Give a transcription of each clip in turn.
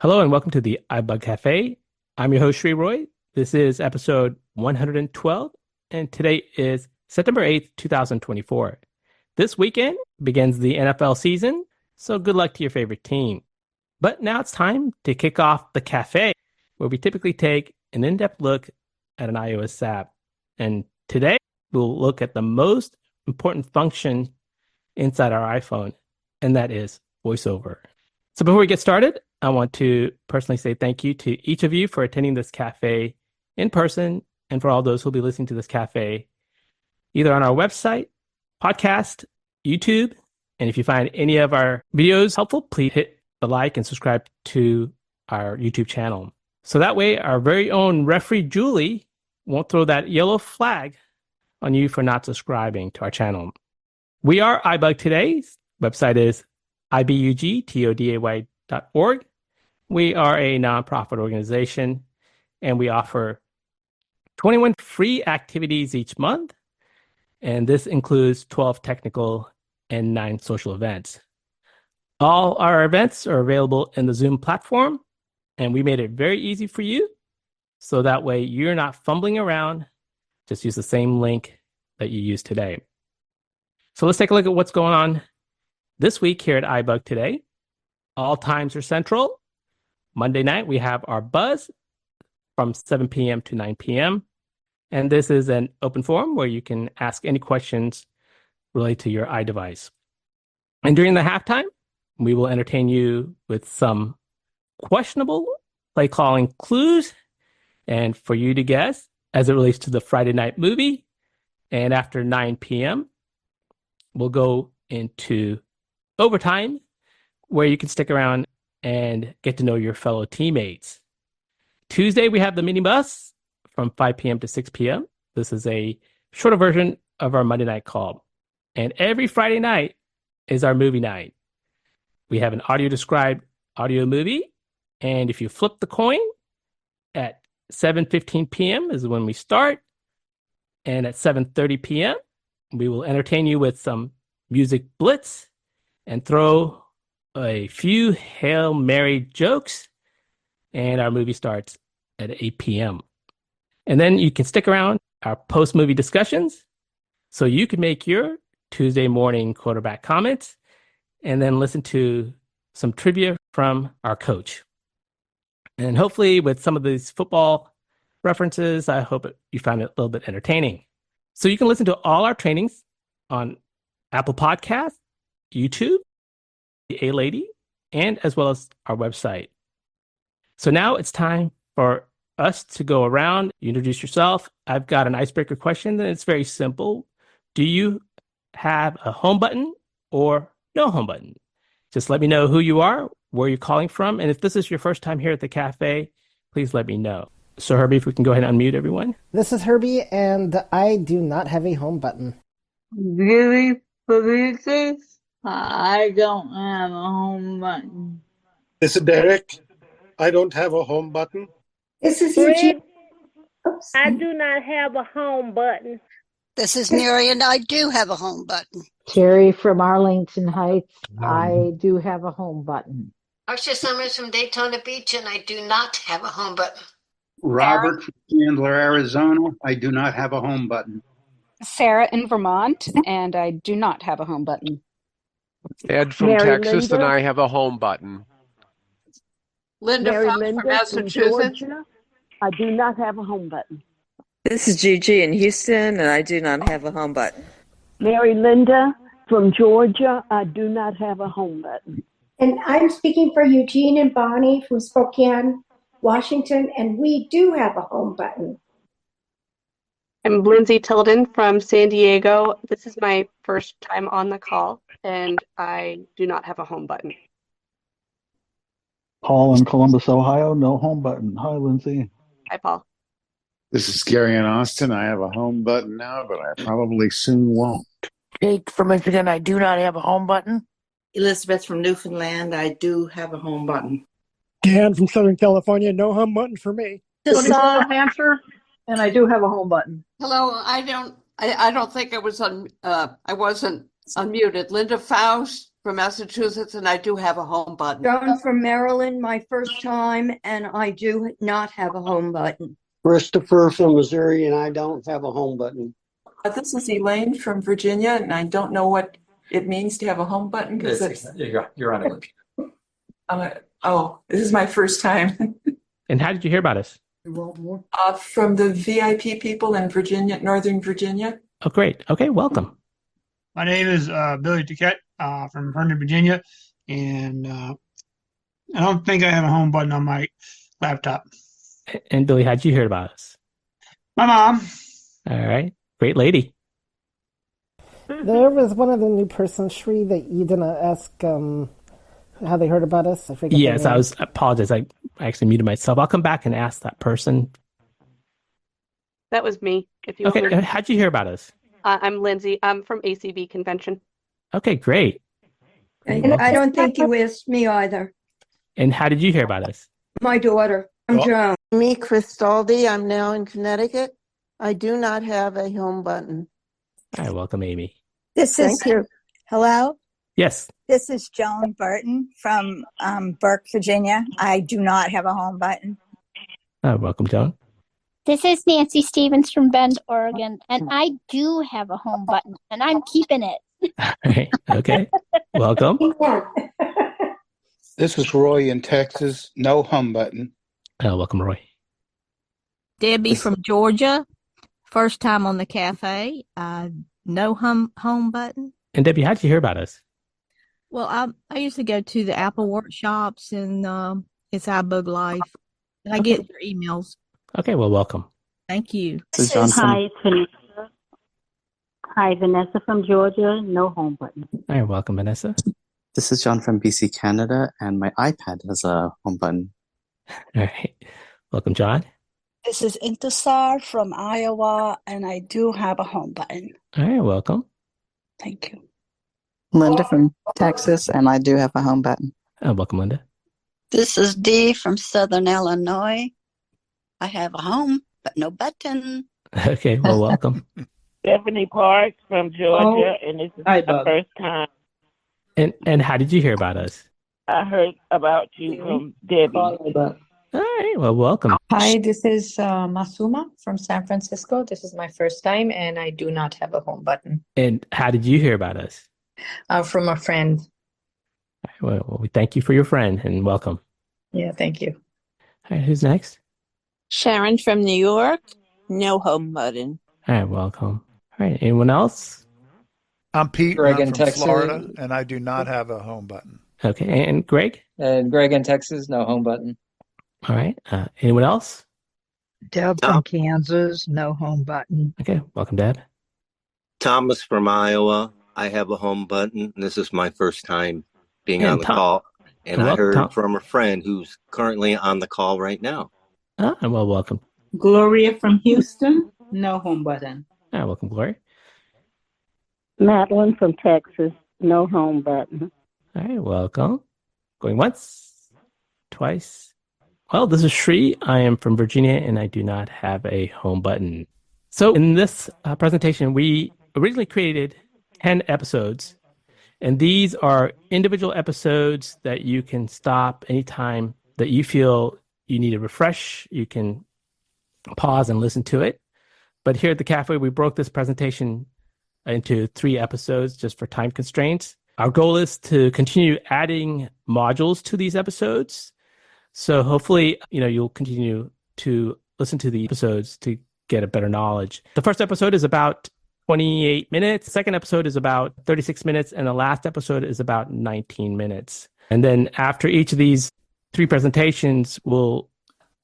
Hello and welcome to the iBUG Cafe. I'm your host, Sri Roy. This is episode 112, and today is September 8th, 2024. This weekend begins the NFL season, so good luck to your favorite team. But now it's time to kick off the cafe, where we typically take an in-depth look at an iOS app. And today we'll look at the most important function inside our iPhone, and that is Voiceover. So before we get started, I want to personally say thank you to each of you for attending this cafe in person and for all those who'll be listening to this cafe either on our website, podcast, YouTube. And if you find any of our videos helpful, please hit the like and subscribe to our YouTube channel. So that way our very own referee Julie won't throw that yellow flag on you for not subscribing to our channel. We are iBUG today. Website is ibugtoday.org. We are a nonprofit organization, and we offer 21 free activities each month, and this includes 12 technical and 9 social events. All our events are available in the Zoom platform, and we made it very easy for you, so that way you're not fumbling around. Just use the same link that you used today. So let's take a look at what's going on this week here at iBUG Today. All times are central. Monday night, we have our buzz from 7 p.m. to 9 p.m. And this is an open forum where you can ask any questions related to your iDevice. And during the halftime, we will entertain you with some questionable play calling clues and for you to guess as it relates to the Friday night movie. And after 9 p.m., we'll go into overtime where you can stick around and get to know your fellow teammates. Tuesday, we have the mini bus from 5 p.m. to 6 p.m. This is a shorter version of our Monday night call. And every Friday night is our movie night. We have an audio described audio movie. And if you flip the coin at 7:15 p.m. is when we start. And at 7:30 p.m., we will entertain you with some music blitz and throw a few Hail Mary jokes, and our movie starts at 8 p.m. And then you can stick around our post-movie discussions so you can make your Tuesday morning quarterback comments and then listen to some trivia from our coach. And hopefully with some of these football references, I hope you found it a little bit entertaining. So you can listen to all our trainings on Apple Podcasts, YouTube, the A-Lady, and as well as our website. So now it's time for us to go around. You introduce yourself. I've got an icebreaker question, and it's very simple. Do you have a home button or no home button? Just let me know who you are, where you're calling from, and if this is your first time here at the cafe, please let me know. So Herbie, if we can go ahead and unmute everyone. This is Herbie, and I do not have a home button. Really, Felices? I don't have a home button. This is Derek. I don't have a home button. This is Fred, Eugene. Oops. I do not have a home button. This is Mary, and I do have a home button. Terry from Arlington Heights. I do have a home button. Marcia Summers from Daytona Beach, and I do not have a home button. Robert from Chandler, Arizona. I do not have a home button. Sarah in Vermont, and I do not have a home button. Ed from Mary Texas, Linda. and I have a home button. Linda Mary Fox Linda from Massachusetts. Georgia. I do not have a home button. This is Gigi in Houston, and I do not have a home button. Mary Linda from Georgia. I do not have a home button. And I'm speaking for Eugene and Bonnie from Spokane, Washington, and we do have a home button. I'm Lindsay Tilden from San Diego. This is my first time on the call, and I do not have a home button. Paul in Columbus, Ohio, no home button. Hi, Lindsay. Hi, Paul. This is Gary in Austin. I have a home button now, but I probably soon won't. Jake from Michigan, I do not have a home button. Elizabeth from Newfoundland, I do have a home button. Dan from Southern California, no home button for me. New Hampshire, and I do have a home button. Hello, I don't think I was I wasn't unmuted. Linda Faust from Massachusetts, and I do have a home button. Joan from Maryland, my first time, and I do not have a home button. Christopher from Missouri, and I don't have a home button. This is Elaine from Virginia, and I don't know what it means to have a home button because You're on it. This is my first time. And how did you hear about us? From the VIP people in Virginia, Northern Virginia. Oh, great. Okay, welcome. My name is Billy Duquette from Herndon, Virginia, and I don't think I have a home button on my laptop. And Billy, how'd you hear about us? My mom. All right, great lady. There was one other new person, Shri, that you didn't ask how they heard about us. I forget. Yes, I apologize. I actually muted myself. I'll come back and ask that person. That was me. If you Okay, want. how'd you hear about us? I'm Lindsay. I'm from ACB Convention. Okay, great. And I don't think you asked me either. And how did you hear about us? My daughter. I'm Joan. Me, Cristaldi. I'm now in Connecticut. I do not have a home button. All right, welcome, Amy. Thank you. Hello? Yes. This is Joan Burton from Burke, Virginia. I do not have a home button. Welcome, Joan. This is Nancy Stevens from Bend, Oregon, and I do have a home button, and I'm keeping it. All right, okay. Welcome. This is Roy in Texas. No home button. Welcome, Roy. Debbie from Georgia. First time on the cafe. No home button. And Debbie, how'd you hear about us? Well, I usually go to the Apple workshops, and it's iBUG Life, and I get your emails. Okay, well, welcome. Thank you. Hi, it's Vanessa. Hi, Vanessa from Georgia. No home button. All right, welcome, Vanessa. This is John from BC, Canada, and my iPad has a home button. All right, welcome, John. This is Intisar from Iowa, and I do have a home button. All right, welcome. Thank you. Linda from Texas, and I do have a home button. Welcome, Linda. This is Dee from Southern Illinois. I have a home, but no button. Okay, well, welcome. Stephanie Parks from Georgia, and this is my first time. And how did you hear about us? I heard about you from Debbie. All right, well, welcome. Hi, this is Masuma from San Francisco. This is my first time, and I do not have a home button. And how did you hear about us? From a friend. All right, well, we thank you for your friend, and welcome. Yeah, thank you. All right, who's next? Sharon from New York. No home button. All right, welcome. All right, anyone else? I'm Pete. Greg I'm in from Texas. Florida, and I do not have a home button. Okay, and Greg? And Greg in Texas, no home button. All right, anyone else? Deb from Kansas, no home button. Okay, welcome, Deb. Thomas from Iowa. I have a home button. This is my first time being And on the call. And I welcome, heard Tom. from a friend who's currently on the call right now. Well, welcome. Gloria from Houston, no home button. Welcome, Gloria. Madeline from Texas, no home button. All right, welcome. Going once, twice. Well, this is Shri. I am from Virginia, and I do not have a home button. So in this presentation, we originally created 10 episodes, and these are individual episodes that you can stop anytime that you feel you need a refresh. You can pause and listen to it. But here at the cafe, we broke this presentation into 3 episodes just for time constraints. Our goal is to continue adding modules to these episodes. So hopefully, you'll continue to listen to the episodes to get a better knowledge. The first episode is about 28 minutes. The second episode is about 36 minutes. And the last episode is about 19 minutes. And then after each of these 3 presentations, we'll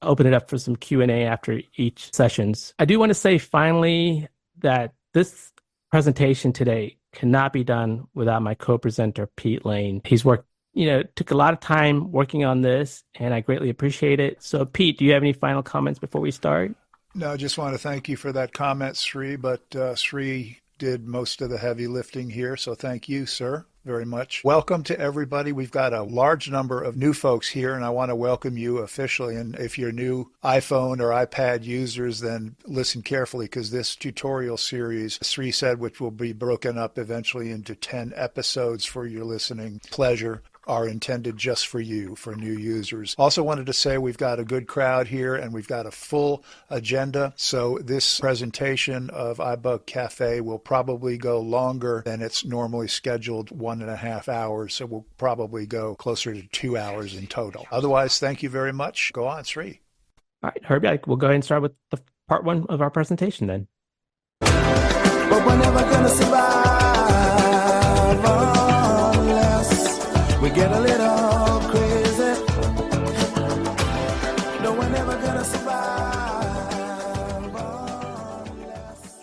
open it up for some Q&A after each sessions. I do want to say finally that this presentation today cannot be done without my co-presenter, Pete Lane. He's worked, took a lot of time working on this, and I greatly appreciate it. So Pete, do you have any final comments before we start? No, I just want to thank you for that comment, Sri, but Sri did most of the heavy lifting here, so thank you, sir. very much. Welcome to everybody. We've got a large number of new folks here, and I want to welcome you officially. And if you're new iPhone or iPad users, then listen carefully, because this tutorial series, Sri said, which will be broken up eventually into 10 episodes for your listening pleasure, are intended just for you, for new users. Also wanted to say we've got a good crowd here and we've got a full agenda. So this presentation of iBUG Cafe will probably go longer than it's normally scheduled, 1.5 hours. So we'll probably go closer to 2 hours in total. Otherwise, thank you very much. Go on, Sri. All right, Herbie, we'll go ahead and start with the part one of our presentation then. But we're never gonna survive unless we get a little crazy. No, we're never gonna survive unless...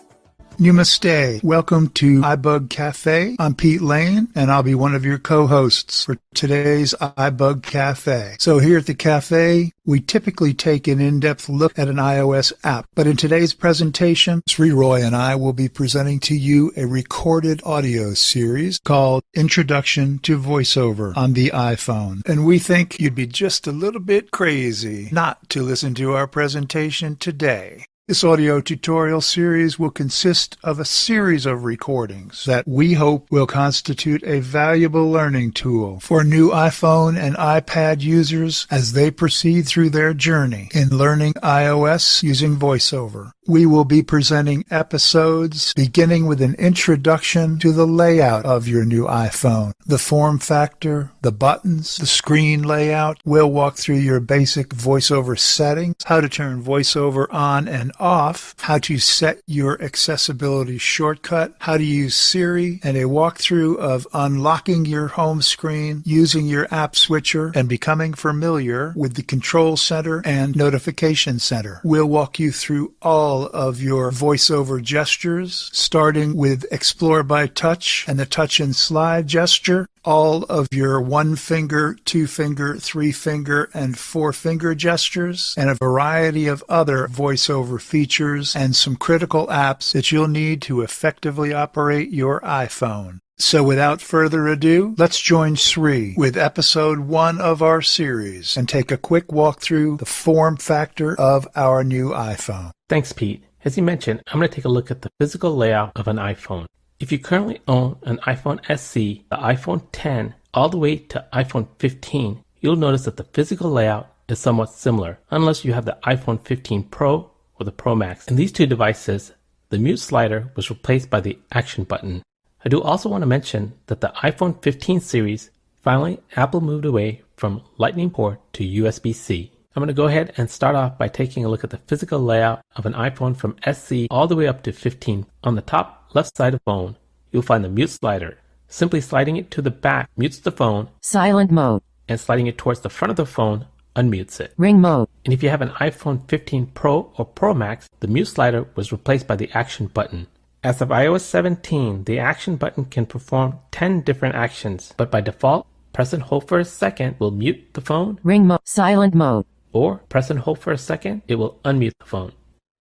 Namaste. Welcome to iBUG Cafe. I'm Pete Lane, and I'll be one of your co-hosts for today's iBUG Cafe. So here at the cafe, we typically take an in-depth look at an iOS app. But in today's presentation, Sri Roy and I will be presenting to you a recorded audio series called Introduction to Voiceover on the iPhone. And we think you'd be just a little bit crazy not to listen to our presentation today. This audio tutorial series will consist of a series of recordings that we hope will constitute a valuable learning tool for new iPhone and iPad users as they proceed through their journey in learning iOS using VoiceOver. We will be presenting episodes beginning with an introduction to the layout of your new iPhone, the form factor, the buttons, the screen layout. We'll walk through your basic VoiceOver settings, how to turn VoiceOver on and off, how to set your accessibility shortcut, how to use Siri, and a walkthrough of unlocking your home screen using your app switcher and becoming familiar with the control center and notification center. We'll walk you through all of your VoiceOver gestures, starting with Explore by Touch and the Touch and Slide gesture, all of your 1-finger, 2-finger, 3-finger, and 4-finger gestures, and a variety of other VoiceOver features and some critical apps that you'll need to effectively operate your iPhone. So without further ado, let's join Sri with episode 1 of our series and take a quick walk through the form factor of our new iPhone. Thanks, Pete. As you mentioned, I'm going to take a look at the physical layout of an iPhone. If you currently own an iPhone SE, the iPhone 10, all the way to iPhone 15, you'll notice that the physical layout is somewhat similar, unless you have the iPhone 15 Pro or the Pro Max. In these two devices, the mute slider was replaced by the action button. I do also want to mention that the iPhone 15 series, finally, Apple moved away from Lightning port to USB-C. I'm going to go ahead and start off by taking a look at the physical layout of an iPhone from SE all the way up to 15. On the top left side of the phone, you'll find the mute slider. Simply sliding it to the back mutes the phone. Silent mode. And sliding it towards the front of the phone unmutes it. Ring mode. And if you have an iPhone 15 Pro or Pro Max, the mute slider was replaced by the action button. As of iOS 17, the action button can perform 10 different actions, but by default, press and hold for a second will mute the phone. Ring mode. Silent mode. Or press and hold for a second, it will unmute the phone.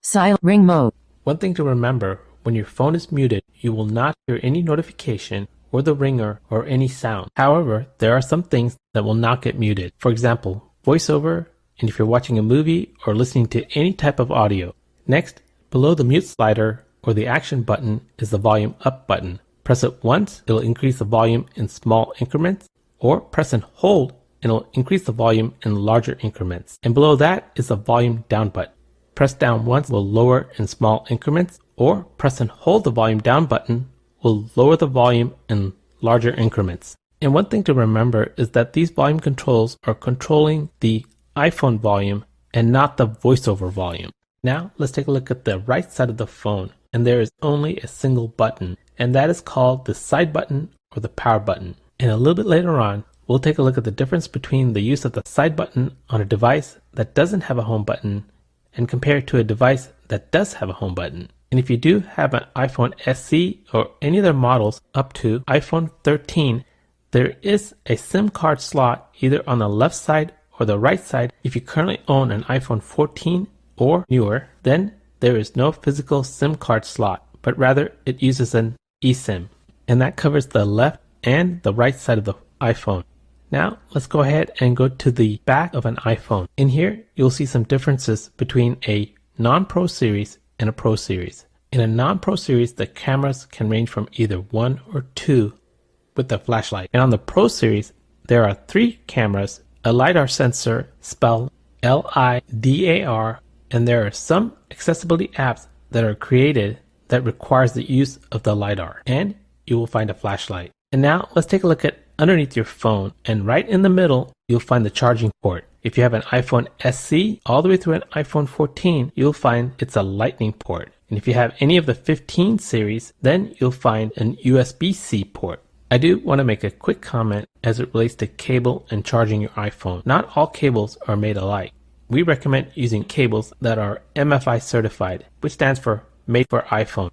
Silent ring mode. One thing to remember, when your phone is muted, you will not hear any notification or the ringer or any sound. However, there are some things that will not get muted. For example, VoiceOver, and if you're watching a movie or listening to any type of audio. Next, below the mute slider or the action button is the volume up button. Press it once, it'll increase the volume in small increments, or press and hold and it'll increase the volume in larger increments. And below that is the volume down button. Press down once will lower in small increments, or press and hold the volume down button will lower the volume in larger increments. And one thing to remember is that these volume controls are controlling the iPhone volume and not the VoiceOver volume. Now let's take a look at the right side of the phone, and there is only a single button, and that is called the side button or the power button. And a little bit later on, we'll take a look at the difference between the use of the side button on a device that doesn't have a home button and compare it to a device that does have a home button. And if you do have an iPhone SE or any other models up to iPhone 13, there is a SIM card slot either on the left side or the right side. If you currently own an iPhone 14 or newer, then there is no physical SIM card slot, but rather it uses an eSIM. And that covers the left and the right side of the iPhone. Now let's go ahead and go to the back of an iPhone. In here, you'll see some differences between a non-Pro series and a Pro series. In a non-Pro series, the cameras can range from either 1 or 2 with the flashlight. And on the Pro series, there are 3 cameras, a LiDAR sensor spelled LiDAR, and there are some accessibility apps that are created that requires the use of the LiDAR, and you will find a flashlight. And now let's take a look at underneath your phone, and right in the middle, you'll find the charging port. If you have an iPhone SE all the way through an iPhone 14, you'll find it's a lightning port. And if you have any of the 15 series, then you'll find an USB-C port. I do want to make a quick comment as it relates to cable and charging your iPhone. Not all cables are made alike. We recommend using cables that are MFI certified, which stands for Made for iPhone.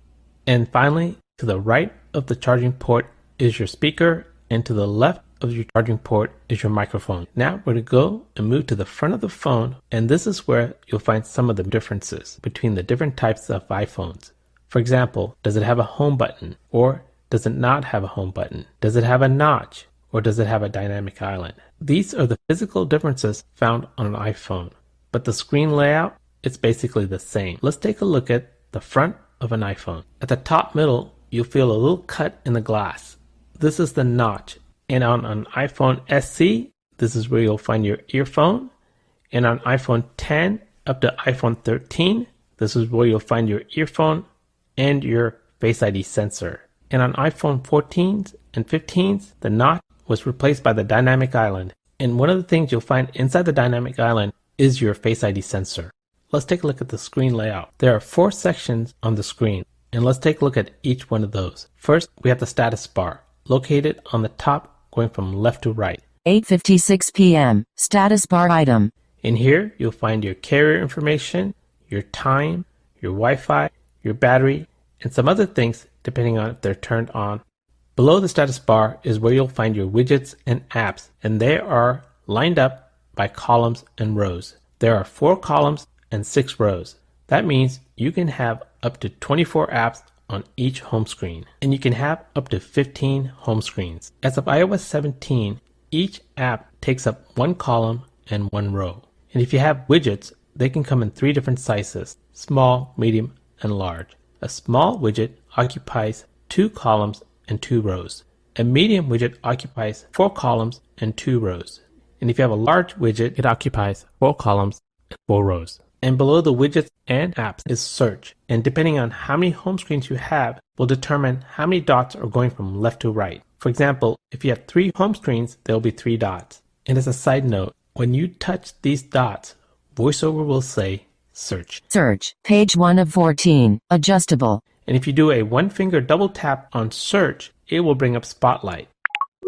And finally, to the right of the charging port is your speaker, and to the left of your charging port is your microphone. Now we're going to go and move to the front of the phone, and this is where you'll find some of the differences between the different types of iPhones. For example, does it have a home button, or does it not have a home button? Does it have a notch, or does it have a dynamic island? These are the physical differences found on an iPhone, but the screen layout, it's basically the same. Let's take a look at the front of an iPhone. At the top middle, you'll feel a little cut in the glass. This is the notch. And on an iPhone SE, this is where you'll find your earphone. And on iPhone 10 up to iPhone 13, this is where you'll find your earphone and your Face ID sensor. And on iPhone 14s and 15s, the notch was replaced by the dynamic island. And one of the things you'll find inside the dynamic island is your Face ID sensor. Let's take a look at the screen layout. There are 4 sections on the screen, and let's take a look at each one of those. First, we have the status bar, located on the top going from left to right. 8:56 p.m. Status bar item. In here, you'll find your carrier information, your time, your Wi-Fi, your battery, and some other things depending on if they're turned on. Below the status bar is where you'll find your widgets and apps, and they are lined up by columns and rows. There are 4 columns and 6 rows. That means you can have up to 24 apps on each home screen, and you can have up to 15 home screens. As of iOS 17, each app takes up 1 column and 1 row. And if you have widgets, they can come in 3 different sizes: small, medium, and large. A small widget occupies 2 columns and 2 rows. A medium widget occupies 4 columns and 2 rows. And if you have a large widget, it occupies 4 columns and 4 rows. And below the widgets and apps is search. And depending on how many home screens you have will determine how many dots are going from left to right. For example, if you have 3 home screens, there will be 3 dots. And as a side note, when you touch these dots, VoiceOver will say search. Search. Page 1 of 14. Adjustable. And if you do a 1-finger double tap on search, it will bring up Spotlight.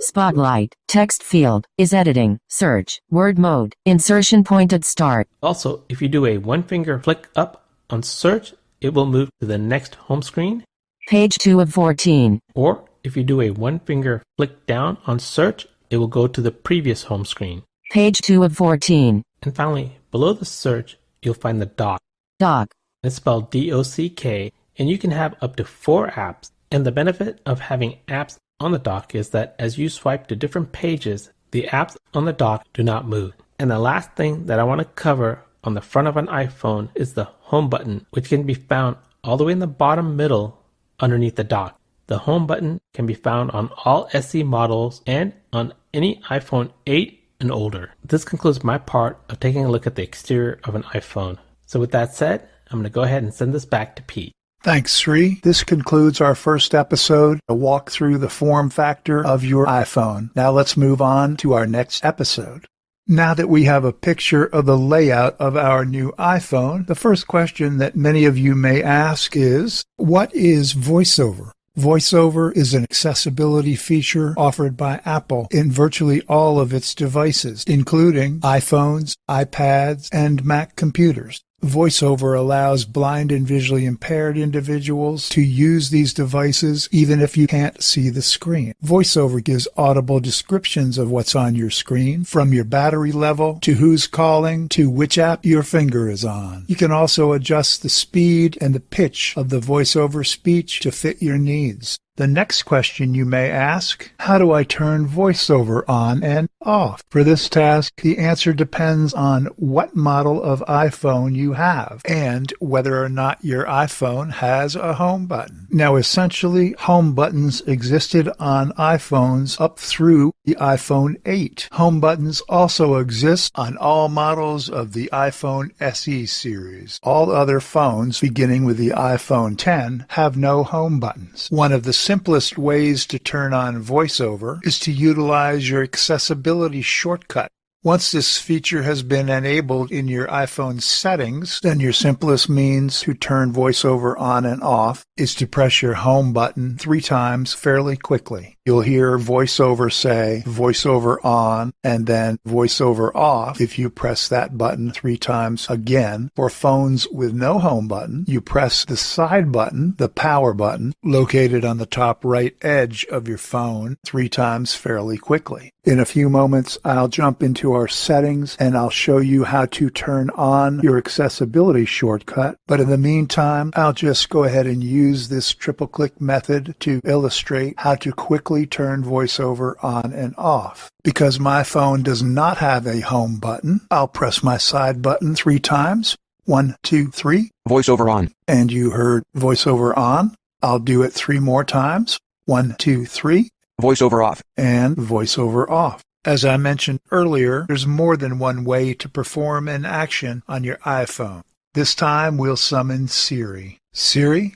Spotlight. Text field. Is editing. Search. Word mode. Insertion pointed start. Also, if you do a 1-finger flick up on search, it will move to the next home screen. Page 2 of 14. Or if you do a 1-finger flick down on search, it will go to the previous home screen. Page 2 of 14. And finally, below the search, you'll find the dock. Dock. It's spelled D-O-C-K, and you can have up to 4 apps. And the benefit of having apps on the dock is that as you swipe to different pages, the apps on the dock do not move. And the last thing that I want to cover on the front of an iPhone is the home button, which can be found all the way in the bottom middle underneath the dock. The home button can be found on all SE models and on any iPhone 8 and older. This concludes my part of taking a look at the exterior of an iPhone. So with that said, I'm going to go ahead and send this back to Pete. Thanks, Sri. This concludes our first episode, a walk through the form factor of your iPhone. Now let's move on to our next episode. Now that we have a picture of the layout of our new iPhone, the first question that many of you may ask is, what is VoiceOver? VoiceOver is an accessibility feature offered by Apple in virtually all of its devices, including iPhones, iPads, and Mac computers. VoiceOver allows blind and visually impaired individuals to use these devices even if you can't see the screen. VoiceOver gives audible descriptions of what's on your screen, from your battery level to who's calling to which app your finger is on. You can also adjust the speed and the pitch of the VoiceOver speech to fit your needs. The next question you may ask, how do I turn VoiceOver on and off? For this task, the answer depends on what model of iPhone you have and whether or not your iPhone has a home button. Now, essentially, home buttons existed on iPhones up through the iPhone 8. Home buttons also exist on all models of the iPhone SE series. All other phones, beginning with the iPhone 10, have no home buttons. One of the simplest ways to turn on VoiceOver is to utilize your accessibility shortcut. Once this feature has been enabled in your iPhone settings, then your simplest means to turn VoiceOver on and off is to press your home button 3 times fairly quickly. You'll hear VoiceOver say VoiceOver on and then VoiceOver off if you press that button 3 times again. For phones with no home button, you press the side button, the power button, located on the top right edge of your phone 3 times fairly quickly. In a few moments, I'll jump into our settings and I'll show you how to turn on your accessibility shortcut. But in the meantime, I'll just go ahead and use this triple click method to illustrate how to quickly turn VoiceOver on and off. Because my phone does not have a home button, I'll press my side button 3 times. 1, 2, 3. VoiceOver on. And you heard VoiceOver on. I'll do it 3 more times. 1, 2, 3. VoiceOver off. And VoiceOver off. As I mentioned earlier, there's more than one way to perform an action on your iPhone. This time we'll summon Siri. Siri,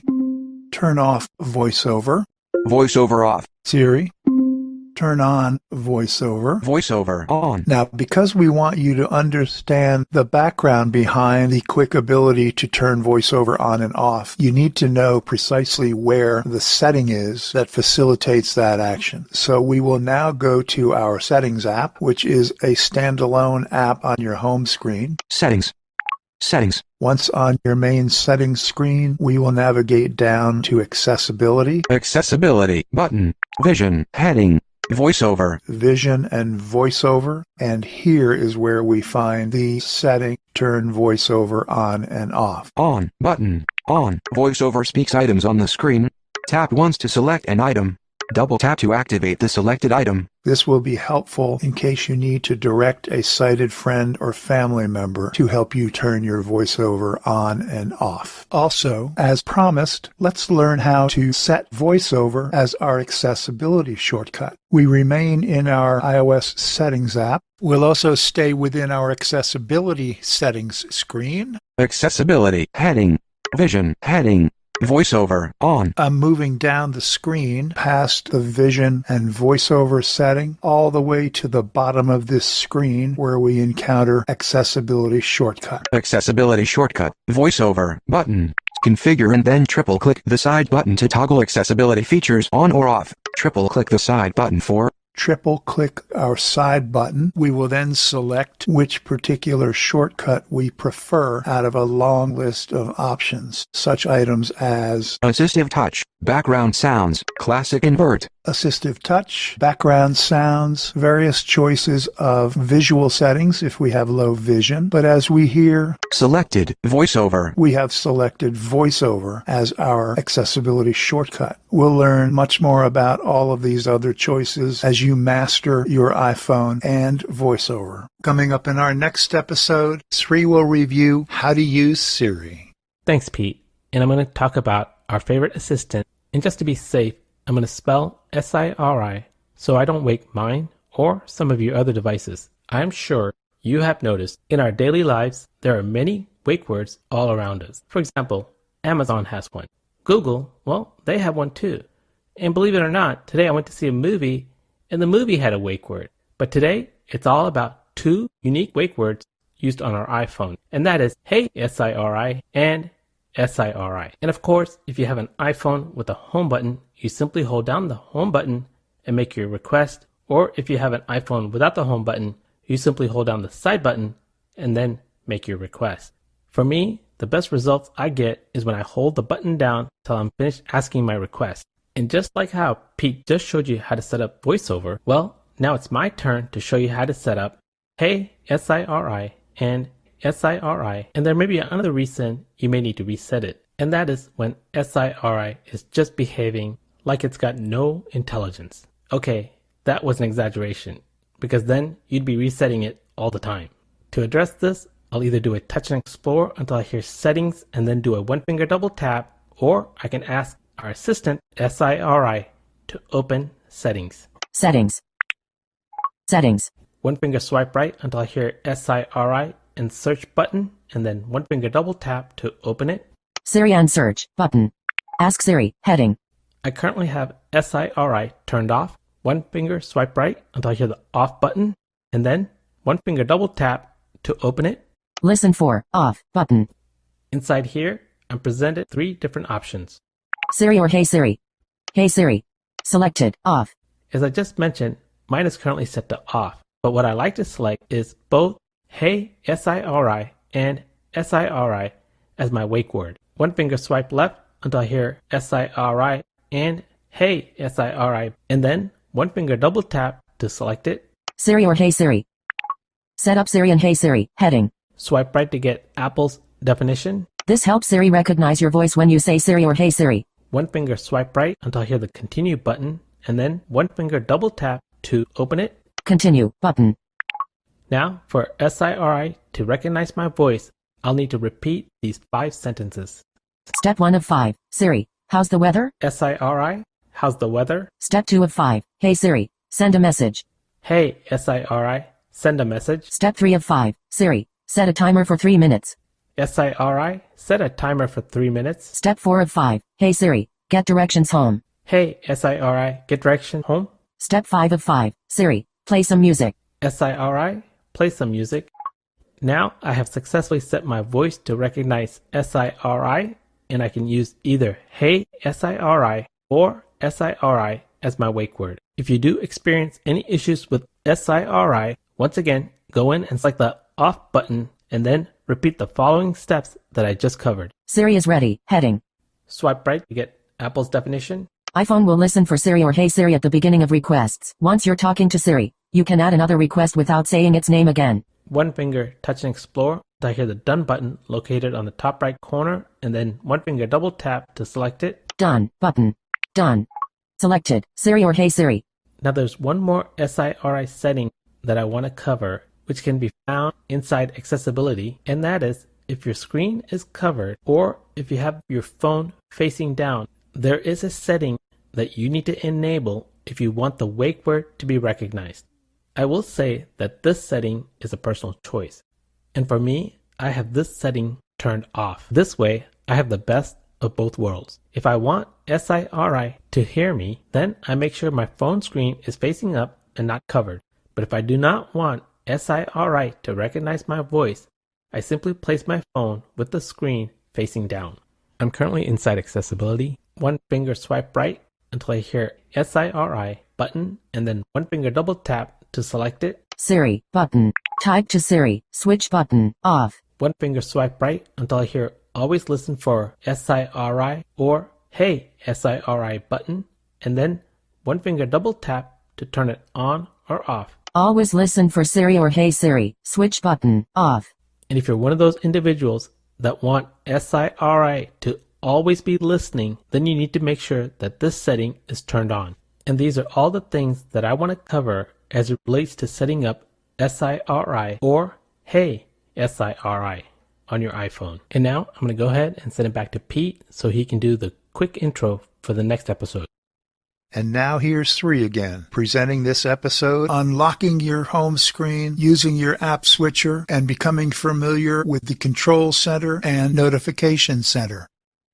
turn off VoiceOver. VoiceOver off. Siri, turn on VoiceOver. VoiceOver on. Now, because we want you to understand the background behind the quick ability to turn VoiceOver on and off, you need to know precisely where the setting is that facilitates that action. So we will now go to our Settings app, which is a standalone app on your home screen. Settings. Settings. Once on your main settings screen, we will navigate down to Accessibility. Accessibility button. Vision heading. VoiceOver. Vision and VoiceOver. And here is where we find the setting turn VoiceOver on and off. On button. On. VoiceOver speaks items on the screen. Tap once to select an item. Double tap to activate the selected item. This will be helpful in case you need to direct a sighted friend or family member to help you turn your VoiceOver on and off. Also, as promised, let's learn how to set VoiceOver as our accessibility shortcut. We remain in our iOS Settings app. We'll also stay within our accessibility settings screen. Accessibility heading. Vision heading. VoiceOver on. I'm moving down the screen past the Vision and VoiceOver setting all the way to the bottom of this screen where we encounter Accessibility Shortcut. Accessibility Shortcut. VoiceOver button. Configure and then triple click the side button to toggle accessibility features on or off. Triple click the side button for triple click our side button. We will then select which particular shortcut we prefer out of a long list of options, such items as Assistive Touch, Background Sounds, Classic Invert. Assistive Touch, Background Sounds, various choices of visual settings if we have low vision. But as we hear Selected VoiceOver, we have selected VoiceOver as our accessibility shortcut. We'll learn much more about all of these other choices as you master your iPhone and VoiceOver. Coming up in our next episode, Sri will review how to use Siri. Thanks, Pete. And I'm going to talk about our favorite assistant. And just to be safe, I'm going to spell Siri so I don't wake mine or some of your other devices. I'm sure you have noticed in our daily lives there are many wake words all around us. For example, Amazon has one. Google, well, they have one too. And believe it or not, today I went to see a movie and the movie had a wake word. But today it's all about 2 unique wake words used on our iPhone. And that is Hey Siri and Siri. And of course, if you have an iPhone with a home button, you simply hold down the home button and make your request. Or if you have an iPhone without the home button, you simply hold down the side button and then make your request. For me, the best results I get is when I hold the button down till I'm finished asking my request. And just like how Pete just showed you how to set up VoiceOver, well, now it's my turn to show you how to set up Hey Siri and Siri. And there may be another reason you may need to reset it. And that is when Siri is just behaving like it's got no intelligence. Okay, that was an exaggeration, because then you'd be resetting it all the time. To address this, I'll either do a touch and explore until I hear settings and then do a one finger double tap, or I can ask our assistant, Siri, to open settings. Settings. Settings. One finger swipe right until I hear Siri and search button, and then one finger double tap to open it. Siri and search button. Ask Siri, heading. I currently have Siri turned off. One finger swipe right until I hear the off button, and then one finger double tap to open it. Listen for off button. Inside here, I'm presented 3 different options. Siri or Hey Siri. Hey Siri. Selected off. As I just mentioned, mine is currently set to off, but what I like to select is both Hey Siri and Siri as my wake word. One finger swipe left until I hear Siri and Hey Siri, and then one finger double tap to select it. Siri or Hey Siri. Set up Siri and Hey Siri, heading. Swipe right to get Apple's definition. This helps Siri recognize your voice when you say Siri or Hey Siri. One finger swipe right until I hear the continue button, and then one finger double tap to open it. Continue button. Now, for Siri to recognize my voice, I'll need to repeat these 5 sentences. Step 1 of 5. Siri, how's the weather? Siri, how's the weather? Step 2 of 5. Hey Siri, send a message. Hey Siri, send a message. Step 3 of 5. Siri, set a timer for 3 minutes. Siri, set a timer for 3 minutes. Step 4 of 5. Hey Siri, get directions home. Hey Siri, get direction home. Step 5 of 5. Siri, play some music. Siri, play some music. Now I have successfully set my voice to recognize Siri, and I can use either Hey Siri or Siri as my wake word. If you do experience any issues with Siri, once again, go in and select the off button and then repeat the following steps that I just covered. Siri is ready, heading. Swipe right to get Apple's definition. iPhone will listen for Siri or Hey Siri at the beginning of requests. Once you're talking to Siri, you can add another request without saying its name again. One finger touch and explore until I hear the done button located on the top right corner, and then one finger double tap to select it. Done button. Done. Selected. Siri or Hey Siri. Now there's one more Siri setting that I want to cover, which can be found inside accessibility, and that is if your screen is covered or if you have your phone facing down, there is a setting that you need to enable if you want the wake word to be recognized. I will say that this setting is a personal choice, and for me, I have this setting turned off. This way, I have the best of both worlds. If I want Siri to hear me, then I make sure my phone screen is facing up and not covered. But if I do not want Siri to recognize my voice, I simply place my phone with the screen facing down. I'm currently inside accessibility. One finger swipe right until I hear Siri button, and then one finger double tap to select it. Siri button. Type to Siri. Switch button off. One finger swipe right until I hear always listen for Siri or Hey Siri button, and then one finger double tap to turn it on or off. Always listen for Siri or Hey Siri. Switch button off. And if you're one of those individuals that want Siri to always be listening, then you need to make sure that this setting is turned on. And these are all the things that I want to cover as it relates to setting up Siri or Hey Siri on your iPhone. And now I'm going to go ahead and send it back to Pete so he can do the quick intro for the next episode. And now here's 3 again, presenting this episode, unlocking your home screen, using your app switcher, and becoming familiar with the control center and notification center.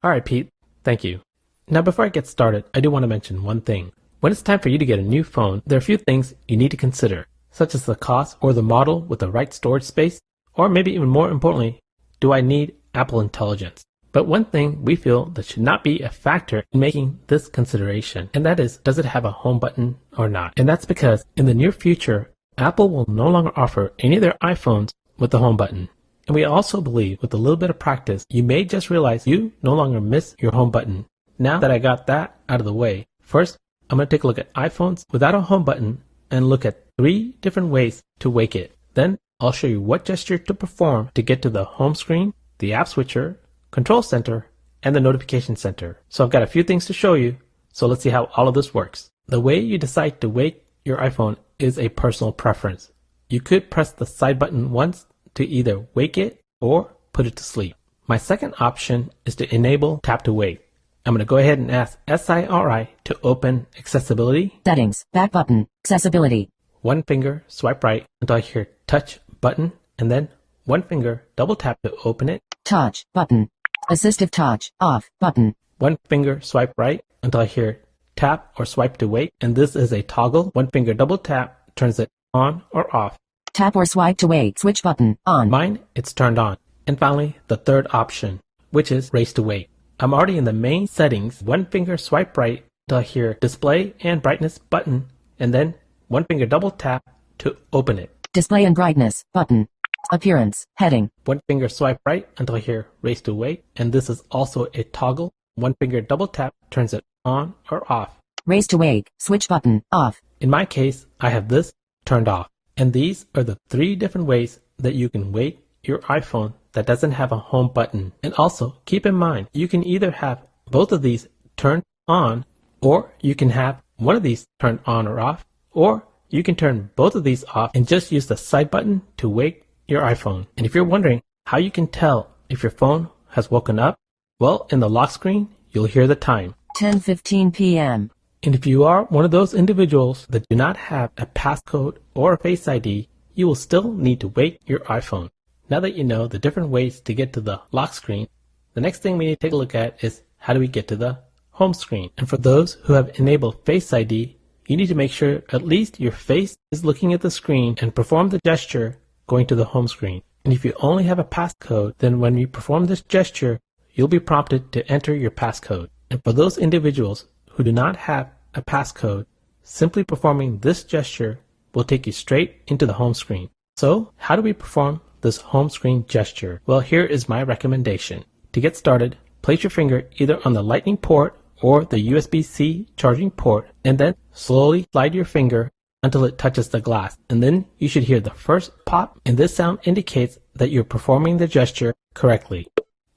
All right, Pete, thank you. Now, before I get started, I do want to mention one thing. When it's time for you to get a new phone, there are a few things you need to consider, such as the cost or the model with the right storage space, or maybe even more importantly, do I need Apple Intelligence? But one thing we feel that should not be a factor in making this consideration, and that is, does it have a home button or not? And that's because in the near future, Apple will no longer offer any of their iPhones with the home button. And we also believe with a little bit of practice, you may just realize you no longer miss your home button. Now that I got that out of the way, first, I'm going to take a look at iPhones without a home button and look at 3 different ways to wake it. Then I'll show you what gesture to perform to get to the home screen, the app switcher, control center, and the notification center. So I've got a few things to show you. So let's see how all of this works. The way you decide to wake your iPhone is a personal preference. You could press the side button once to either wake it or put it to sleep. My second option is to enable tap to wake. I'm going to go ahead and ask Siri to open accessibility. Settings, back button, accessibility. One finger swipe right until I hear touch button, and then one finger double tap to open it. Touch button, assistive touch, off button. One finger swipe right until I hear tap or swipe to wake, and this is a toggle. One finger double tap turns it on or off. Tap or swipe to wake, switch button, on. Mine, it's turned on. And finally, the third option, which is raise to wake. I'm already in the main settings. One finger swipe right until I hear display and brightness button, and then one finger double tap to open it. Display and brightness button. Appearance, heading. One finger swipe right until I hear raise to wake, and this is also a toggle. One finger double tap turns it on or off. Raise to wake, switch button, off. In my case, I have this turned off. And these are the 3 different ways that you can wake your iPhone that doesn't have a home button. And also, keep in mind, you can either have both of these turned on, or you can have one of these turned on or off, or you can turn both of these off and just use the side button to wake your iPhone. And if you're wondering how you can tell if your phone has woken up, well, in the lock screen, you'll hear the time. 10:15 p.m. And if you are one of those individuals that do not have a passcode or a Face ID, you will still need to wake your iPhone. Now that you know the different ways to get to the lock screen, the next thing we need to take a look at is how do we get to the home screen. And for those who have enabled Face ID, you need to make sure at least your face is looking at the screen and perform the gesture going to the home screen. And if you only have a passcode, then when you perform this gesture, you'll be prompted to enter your passcode. And for those individuals who do not have a passcode, simply performing this gesture will take you straight into the home screen. So how do we perform this home screen gesture? Well, here is my recommendation. To get started, place your finger either on the lightning port or the USB-C charging port, and then slowly slide your finger until it touches the glass. And then you should hear the first pop, and this sound indicates that you're performing the gesture correctly.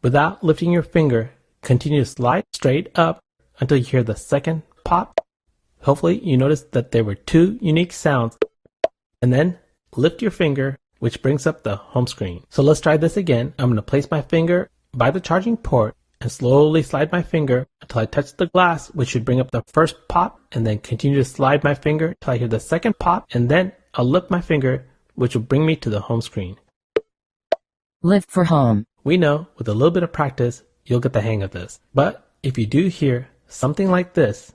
Without lifting your finger, continue to slide straight up until you hear the second pop. Hopefully you noticed that there were 2 unique sounds. And then lift your finger, which brings up the home screen. So let's try this again. I'm going to place my finger by the charging port and slowly slide my finger until I touch the glass, which should bring up the first pop, and then continue to slide my finger until I hear the second pop, and then I'll lift my finger, which will bring me to the home screen. Lift for home. We know with a little bit of practice, you'll get the hang of this. But if you do hear something like this,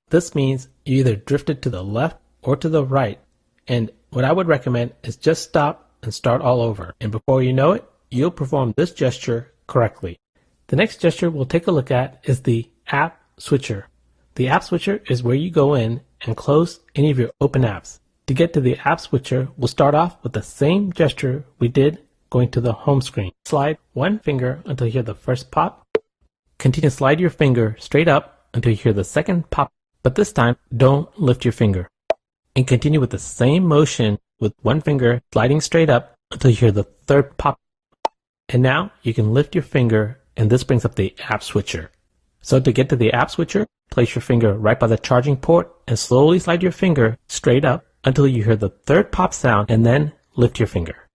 this means you either drifted to the left or to the right. And what I would recommend is just stop and start all over. And before you know it, you'll perform this gesture correctly. The next gesture we'll take a look at is the app switcher. The app switcher is where you go in and close any of your open apps. To get to the app switcher, we'll start off with the same gesture we did going to the home screen. Slide one finger until you hear the first pop. Continue to slide your finger straight up until you hear the second pop, but this time don't lift your finger. And continue with the same motion with one finger sliding straight up until you hear the third pop. And now you can lift your finger, and this brings up the app switcher. So to get to the app switcher, place your finger right by the charging port and slowly slide your finger straight up until you hear the third pop sound, and then lift your finger.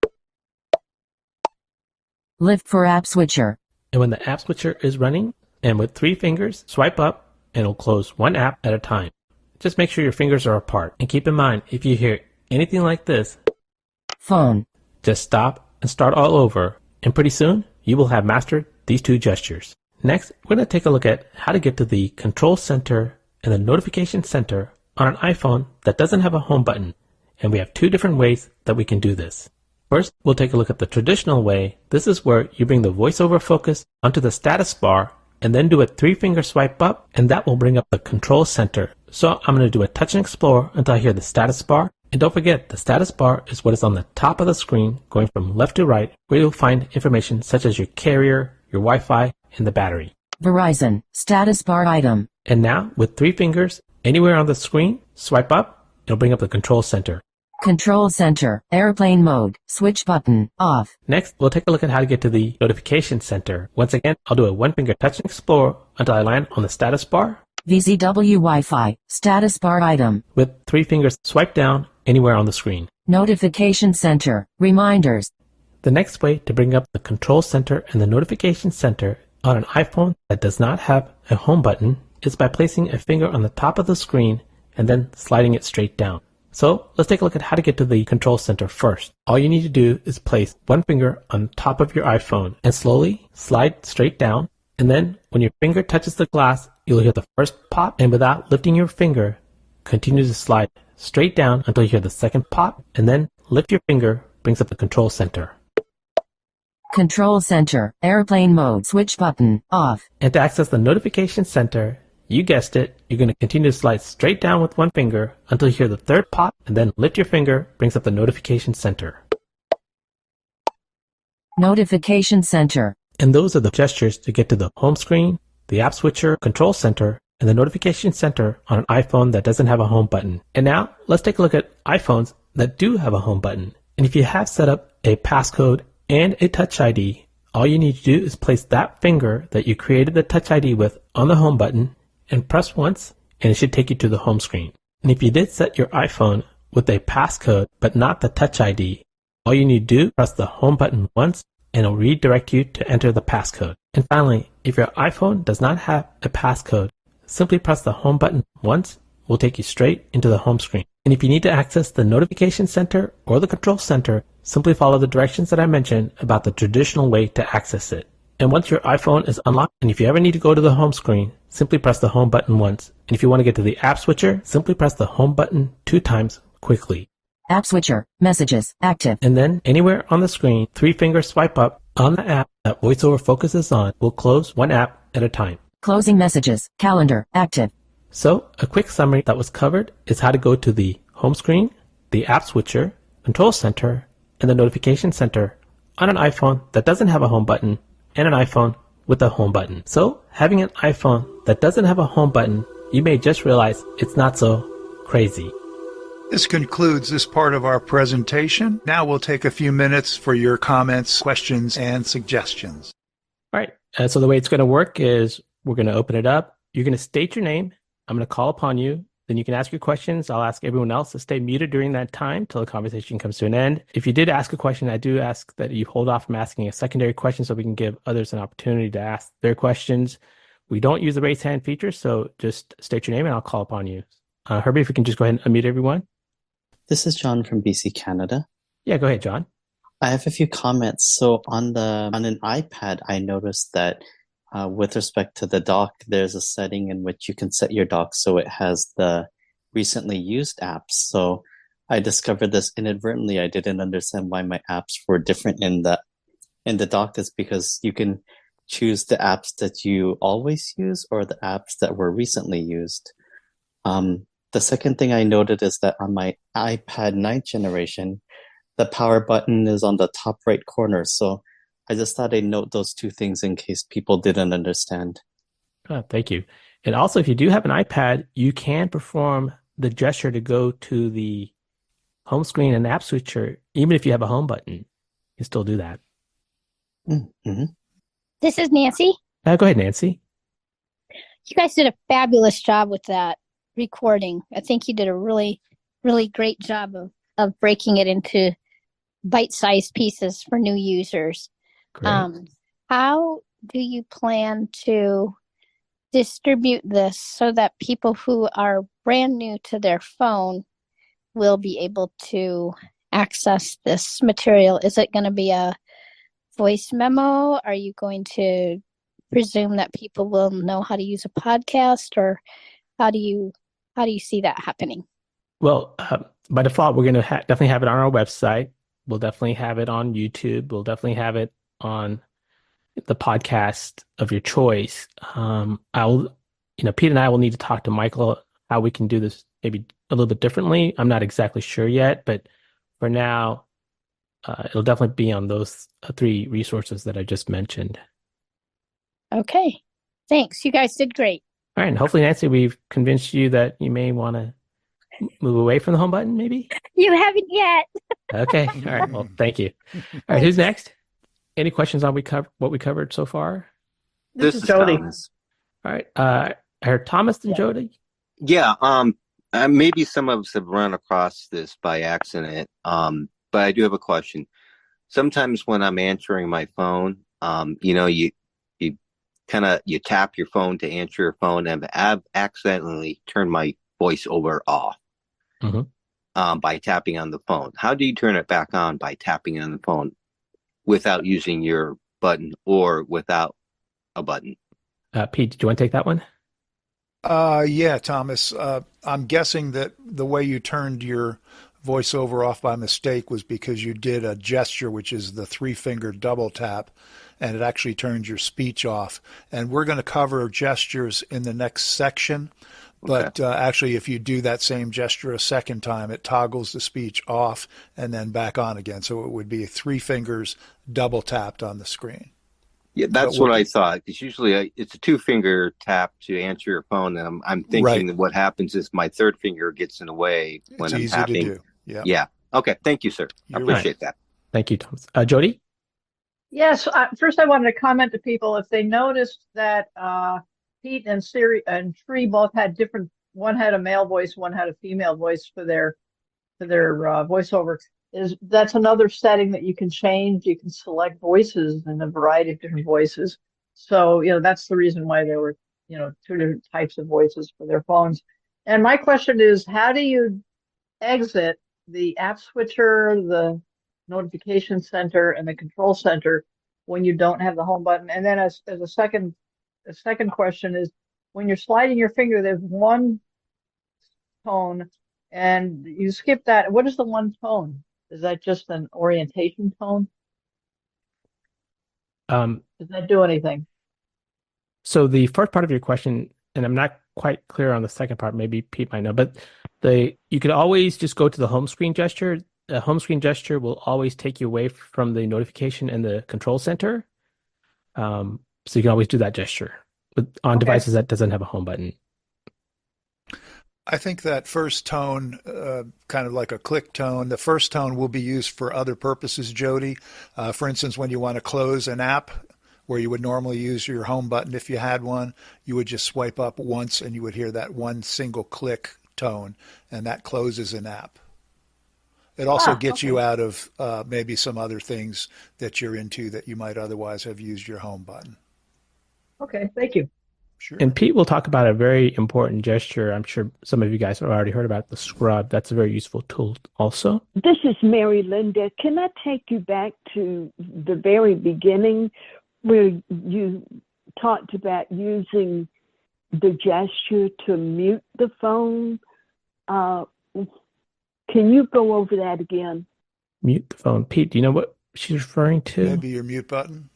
Lift for app switcher. And when the app switcher is running, and with 3 fingers, swipe up and it'll close one app at a time. Just make sure your fingers are apart. And keep in mind, if you hear anything like this, phone, just stop and start all over. And pretty soon, you will have mastered these 2 gestures. Next, we're going to take a look at how to get to the control center and the notification center on an iPhone that doesn't have a home button. And we have 2 different ways that we can do this. First, we'll take a look at the traditional way. This is where you bring the VoiceOver focus onto the status bar and then do a 3-finger swipe up, and that will bring up the control center. So I'm going to do a touch and explore until I hear the status bar. And don't forget, the status bar is what is on the top of the screen going from left to right, where you'll find information such as your carrier, your Wi-Fi, and the battery. Verizon, status bar item. And now, with 3 fingers, anywhere on the screen, swipe up, it'll bring up the control center. Control center, airplane mode, switch button, off. Next, we'll take a look at how to get to the notification center. Once again, I'll do a 1-finger touch and explore until I land on the status bar. VZW Wi-Fi, status bar item. With 3 fingers, swipe down anywhere on the screen. Notification center, reminders. The next way to bring up the control center and the notification center on an iPhone that does not have a home button is by placing a finger on the top of the screen and then sliding it straight down. So let's take a look at how to get to the control center first. All you need to do is place one finger on top of your iPhone and slowly slide straight down. And then when your finger touches the glass, you'll hear the first pop, and without lifting your finger, continue to slide straight down until you hear the second pop, and then lift your finger, brings up the control center. Control center, airplane mode, switch button, off. And to access the notification center, you guessed it, you're going to continue to slide straight down with one finger until you hear the third pop, and then lift your finger, brings up the notification center. Notification center. And those are the gestures to get to the home screen, the app switcher, control center, and the notification center on an iPhone that doesn't have a home button. And now let's take a look at iPhones that do have a home button. And if you have set up a passcode and a Touch ID, all you need to do is place that finger that you created the Touch ID with on the home button and press once, and it should take you to the home screen. And if you did set your iPhone with a passcode but not the Touch ID, all you need to do is press the home button once and it'll redirect you to enter the passcode. And finally, if your iPhone does not have a passcode, simply press the home button once, will take you straight into the home screen. And if you need to access the notification center or the control center, simply follow the directions that I mentioned about the traditional way to access it. And once your iPhone is unlocked, and if you ever need to go to the home screen, simply press the home button once. And if you want to get to the app switcher, simply press the home button 2 times quickly. App switcher, messages, active. And then anywhere on the screen, 3-finger swipe up on the app that VoiceOver focuses on will close one app at a time. Closing messages, calendar, active. So a quick summary that was covered is how to go to the home screen, the app switcher, control center, and the notification center on an iPhone that doesn't have a home button and an iPhone with a home button. So having an iPhone that doesn't have a home button, you may just realize it's not so crazy. This concludes this part of our presentation. Now we'll take a few minutes for your comments, questions, and suggestions. All right. So the way it's going to work is we're going to open it up. You're going to state your name. I'm going to call upon you. Then you can ask your questions. I'll ask everyone else to stay muted during that time till the conversation comes to an end. If you did ask a question, I do ask that you hold off from asking a secondary question so we can give others an opportunity to ask their questions. We don't use the raise hand feature, so just state your name and I'll call upon you. Herbie, if we can just go ahead and unmute everyone. This is John from BC, Canada. Yeah, go ahead, John. I have a few comments. So on an iPad, I noticed that with respect to the dock, there's a setting in which you can set your dock so it has the recently used apps. So I discovered this inadvertently. I didn't understand why my apps were different in the dock. Is because you can choose the apps that you always use or the apps that were recently used. The second thing I noted is that on my iPad 9th generation, the power button is on the top right corner. So I just thought I'd note those 2 things in case people didn't understand. Oh, thank you. And also, if you do have an iPad, you can perform the gesture to go to the home screen and app switcher, even if you have a home button. You can still do that. Mm-hmm. This is Nancy. Go ahead, Nancy. You guys did a fabulous job with that recording. I think you did a really, really great job of breaking it into bite-sized pieces for new users. Great. How do you plan to distribute this so that people who are brand new to their phone will be able to access this material? Is it going to be a voice memo? Are you going to presume that people will know how to use a podcast, or how do you see that happening? Well, by default, we're going to definitely have it on our website. We'll definitely have it on YouTube. We'll definitely have it on the podcast of your choice. Pete and I will need to talk to Michael how we can do this maybe a little bit differently. I'm not exactly sure yet, but for now, it'll definitely be on those 3 resources that I just mentioned. Okay. Thanks. You guys did great. All right. And hopefully, Nancy, we've convinced you that you may want to move away from the home button, maybe? You haven't yet. Okay. All right. Well, thank you. All right. Who's next? Any questions on what we covered so far? This is Jody. All right. I heard Thomas and Jody. Yeah, maybe some of us have run across this by accident, but I do have a question. Sometimes when I'm answering my phone, you kind of you tap your phone to answer your phone, and I've accidentally turned my voiceover off by tapping on the phone. How do you turn it back on by tapping on the phone without using your button or without a button? Pete, do you want to take that one? Yeah, Thomas. I'm guessing that the way you turned your voiceover off by mistake was because you did a gesture, which is the 3-finger double tap, and it actually turns your speech off. And we're going to cover gestures in the next section. But actually, if you do that same gesture a second time, it toggles the speech off and then back on again. So it would be 3 fingers double tapped on the screen. Yeah, that's what I thought. Because usually it's a 2-finger tap to answer your phone, and I'm thinking that what happens is my 3rd finger gets in the way when I'm tapping. It's easy to do. Yeah. Yeah. Okay. Thank you, sir. I appreciate that. Thank you, Thomas. Jody? Yes. First, I wanted to comment to people if they noticed that Pete and Siri and Tree both had different. One had a male voice, one had a female voice for their voiceover. That's another setting that you can change. You can select voices in a variety of different voices. So that's the reason why there were 2 different types of voices for their phones. And my question is, how do you exit the app switcher, the notification center, and the control center when you don't have the home button? And then as a second question is, when you're sliding your finger, there's one tone and you skip that. What is the one tone? Is that just an orientation tone? Does that do anything? So the first part of your question, and I'm not quite clear on the second part, maybe Pete might know, but you could always just go to the home screen gesture. The home screen gesture will always take you away from the notification and the control center. So you can always do that gesture on devices that doesn't have a home button. I think that first tone, kind of like a click tone, the first tone will be used for other purposes, Jody. For instance, when you want to close an app where you would normally use your home button if you had one, you would just swipe up once and you would hear that one single click tone, and that closes an app. It also gets you out of maybe some other things that you're into that you might otherwise have used your home button. Okay, thank you. Sure. And Pete will talk about a very important gesture. I'm sure some of you guys have already heard about the scrub. That's a very useful tool also. This is Mary Linda. Can I take you back to the very beginning where you talked about using the gesture to mute the phone? Can you go over that again? Mute the phone. Pete, do you know what she's referring to? Maybe your mute button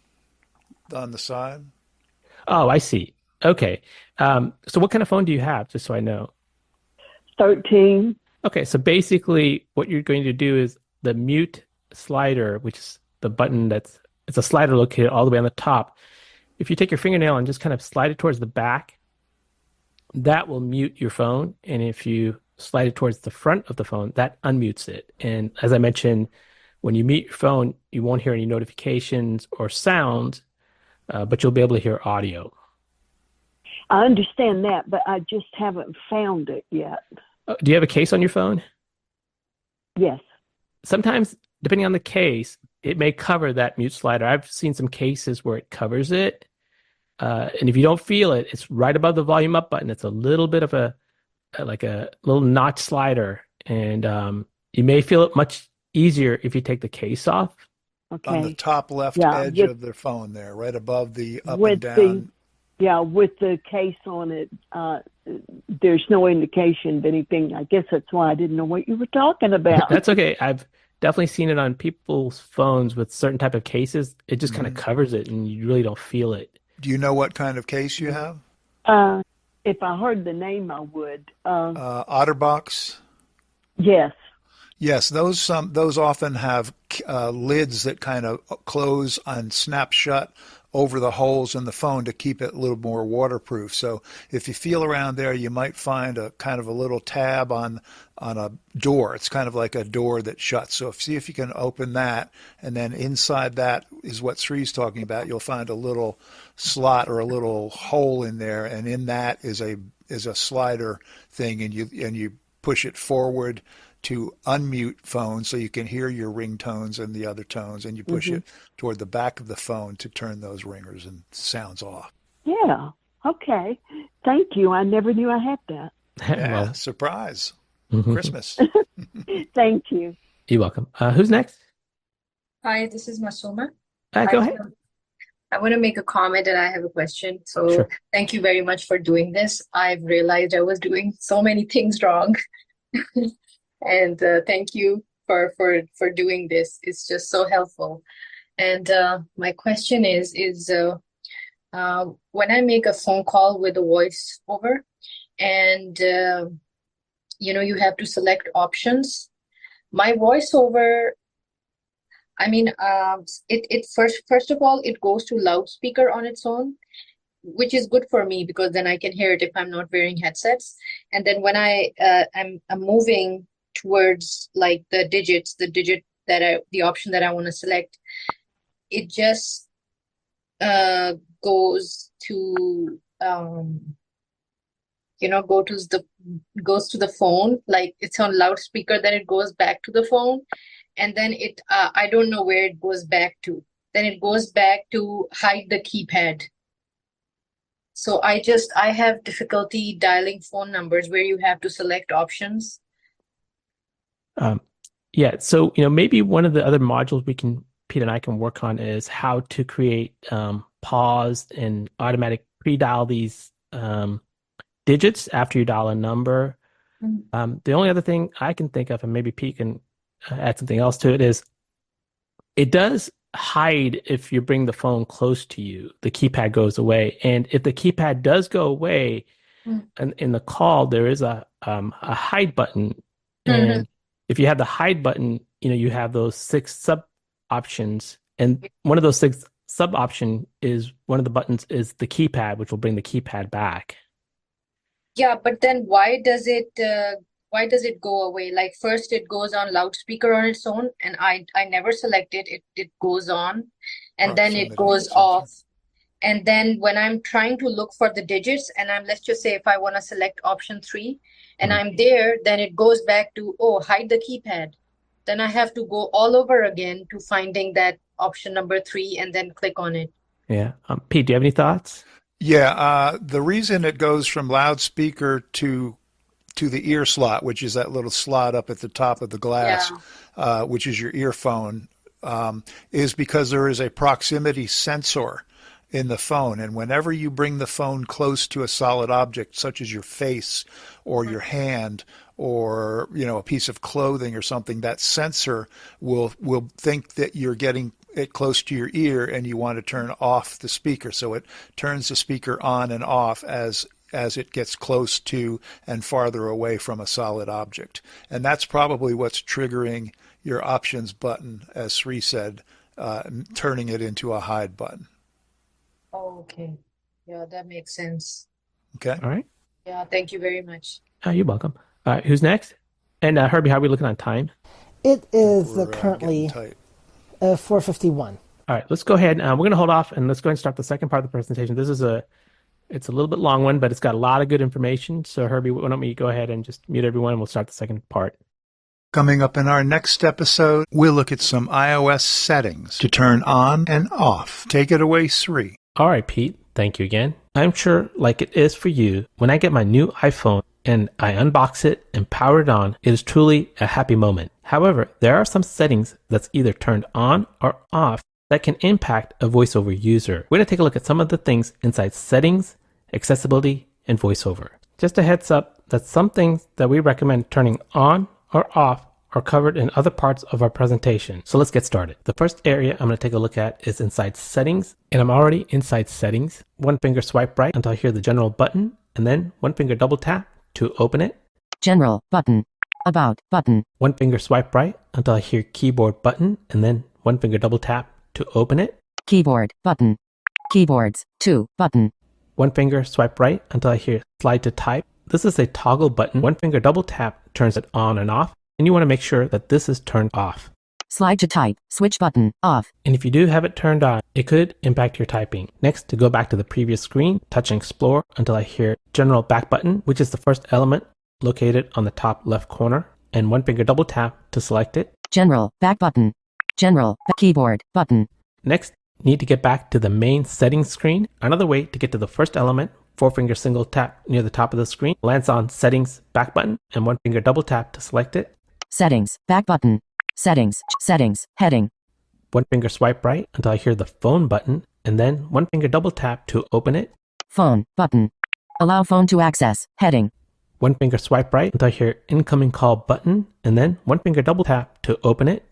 on the side. Oh, I see. Okay. So what kind of phone do you have, just so I know? 13. Okay, so basically what you're going to do is the mute slider, which is the button it's a slider located all the way on the top. If you take your fingernail and just kind of slide it towards the back, that will mute your phone. And if you slide it towards the front of the phone, that unmutes it. And as I mentioned, when you mute your phone, you won't hear any notifications or sounds, but you'll be able to hear audio. I understand that, but I just haven't found it yet. Do you have a case on your phone? Yes. Sometimes, depending on the case, it may cover that mute slider. I've seen some cases where it covers it. And if you don't feel it, it's right above the volume up button. It's a little bit of a little notch slider. And you may feel it much easier if you take the case off. Okay. On the top left edge of the phone there, right above the up and down. With the case on it, there's no indication of anything. I guess that's why I didn't know what you were talking about. That's okay. I've definitely seen it on people's phones with certain type of cases. It just kind of covers it and you really don't feel it. Do you know what kind of case you have? If I heard the name, I would. OtterBox? Yes. Yes, those often have lids that kind of close and snap shut over the holes in the phone to keep it a little more waterproof. So if you feel around there, you might find a kind of a little tab on door. It's kind of like a door that shuts. So see if you can open that, and then inside that is what Sri's talking about. You'll find a little slot or a little hole in there, and in that is a slider thing, and you push it forward to unmute phone so you can hear your ringtones and the other tones, and you push it toward the back of the phone to turn those ringers and sounds off. Yeah. Okay. Thank you. I never knew I had that. Yeah, Well, surprise. mhm. Christmas. Thank you. You're welcome. Who's next? Hi, this is Masuma. Go ahead. I want to make a comment and I have a question. So Sure. thank you very much for doing this. I've realized I was doing so many things wrong. And thank you for doing this. It's just so helpful. And my question is when I make a phone call with a voiceover and you have to select options. My voiceover, I mean, it first of all, it goes to loudspeaker on its own, which is good for me because then I can hear it if I'm not wearing headsets. And then when I'm moving towards like the digit the option that I want to select, it just goes to goes to the phone, like it's on loudspeaker, then it goes back to the phone, and then it I don't know where it goes back to. Then it goes back to hide the keypad. So I have difficulty dialing phone numbers where you have to select options. Yeah, so maybe one of the other modules Pete and I can work on is how to create pause and automatic pre-dial these digits after you dial a number. The only other thing I can think of, and maybe Pete can add something else to it, is it does hide if you bring the phone close to you, the keypad goes away. And if the keypad does go away, and in the call, there is a hide button. And if you have the hide button, you have those 6 sub options. And one of those 6 sub option is one of the buttons is the keypad, which will bring the keypad back. Yeah, but then why does it go away? Like first it goes on loudspeaker on its own, and I never select it. It goes on, and then it goes off. And then when I'm trying to look for the digits, and let's just say if I want to select option 3, and I'm there, then it goes back to hide the keypad. Then I have to go all over again to finding that option number 3 and then click on it. Yeah. Pete, do you have any thoughts? Yeah, the reason it goes from loudspeaker to the ear slot, which is that little slot up at the top of the glass, which is your earphone, is because there is a proximity sensor in the phone. And whenever you bring the phone close to a solid object, such as your face or your hand or, a piece of clothing or something, that sensor will think that you're getting it close to your ear and you want to turn off the speaker. So it turns the speaker on and off as it gets close to and farther away from a solid object. And that's probably what's triggering your options button, as Sri said, turning it into a hide button. Oh, okay. Yeah, that makes sense. Okay. All right. Yeah, thank you very much. You're welcome. All right, who's next? And Herbie, how are we looking on time? It is currently 4:51. All right, let's go ahead. We're going to hold off and let's go ahead and start the second part of the presentation. This is it's a little bit long one, but it's got a lot of good information. So Herbie, why don't we go ahead and just mute everyone and we'll start the second part. Coming up in our next episode, we'll look at some iOS settings to turn on and off. Take it away, Sri. All right, Pete. Thank you again. I'm sure, like it is for you, when I get my new iPhone and I unbox it and power it on, it is truly a happy moment. However, there are some settings that's either turned on or off that can impact a VoiceOver user. We're going to take a look at some of the things inside settings, accessibility, and VoiceOver. Just a heads up that some things that we recommend turning on or off are covered in other parts of our presentation. So let's get started. The first area I'm going to take a look at is inside settings, and I'm already inside settings. One finger swipe right until I hear the general button, and then one finger double tap to open it. General button. About button. One finger swipe right until I hear keyboard button, and then one finger double tap to open it. Keyboard button. Keyboards 2 button. One finger swipe right until I hear slide to type, This is a toggle button. One finger double tap turns it on and off, and you want to make sure that this is turned off. Slide to type, switch button, off. And if you do have it turned on, it could impact your typing. Next, to go back to the previous screen, touch and explore until I hear general back button, which is the first element located on the top left corner, and one finger double tap to select it. General, back button. General, keyboard, button. Next, need to get back to the main settings screen. Another way to get to the first element, 4-finger single tap near the top of the screen, lands on settings, back button, and one finger double tap to select it. Settings, back button. Settings, settings, heading. One finger swipe right until I hear the phone button, and then one finger double tap to open it. Phone, button. Allow phone to access, heading. One finger swipe right until I hear incoming call button, and then one finger double tap to open it.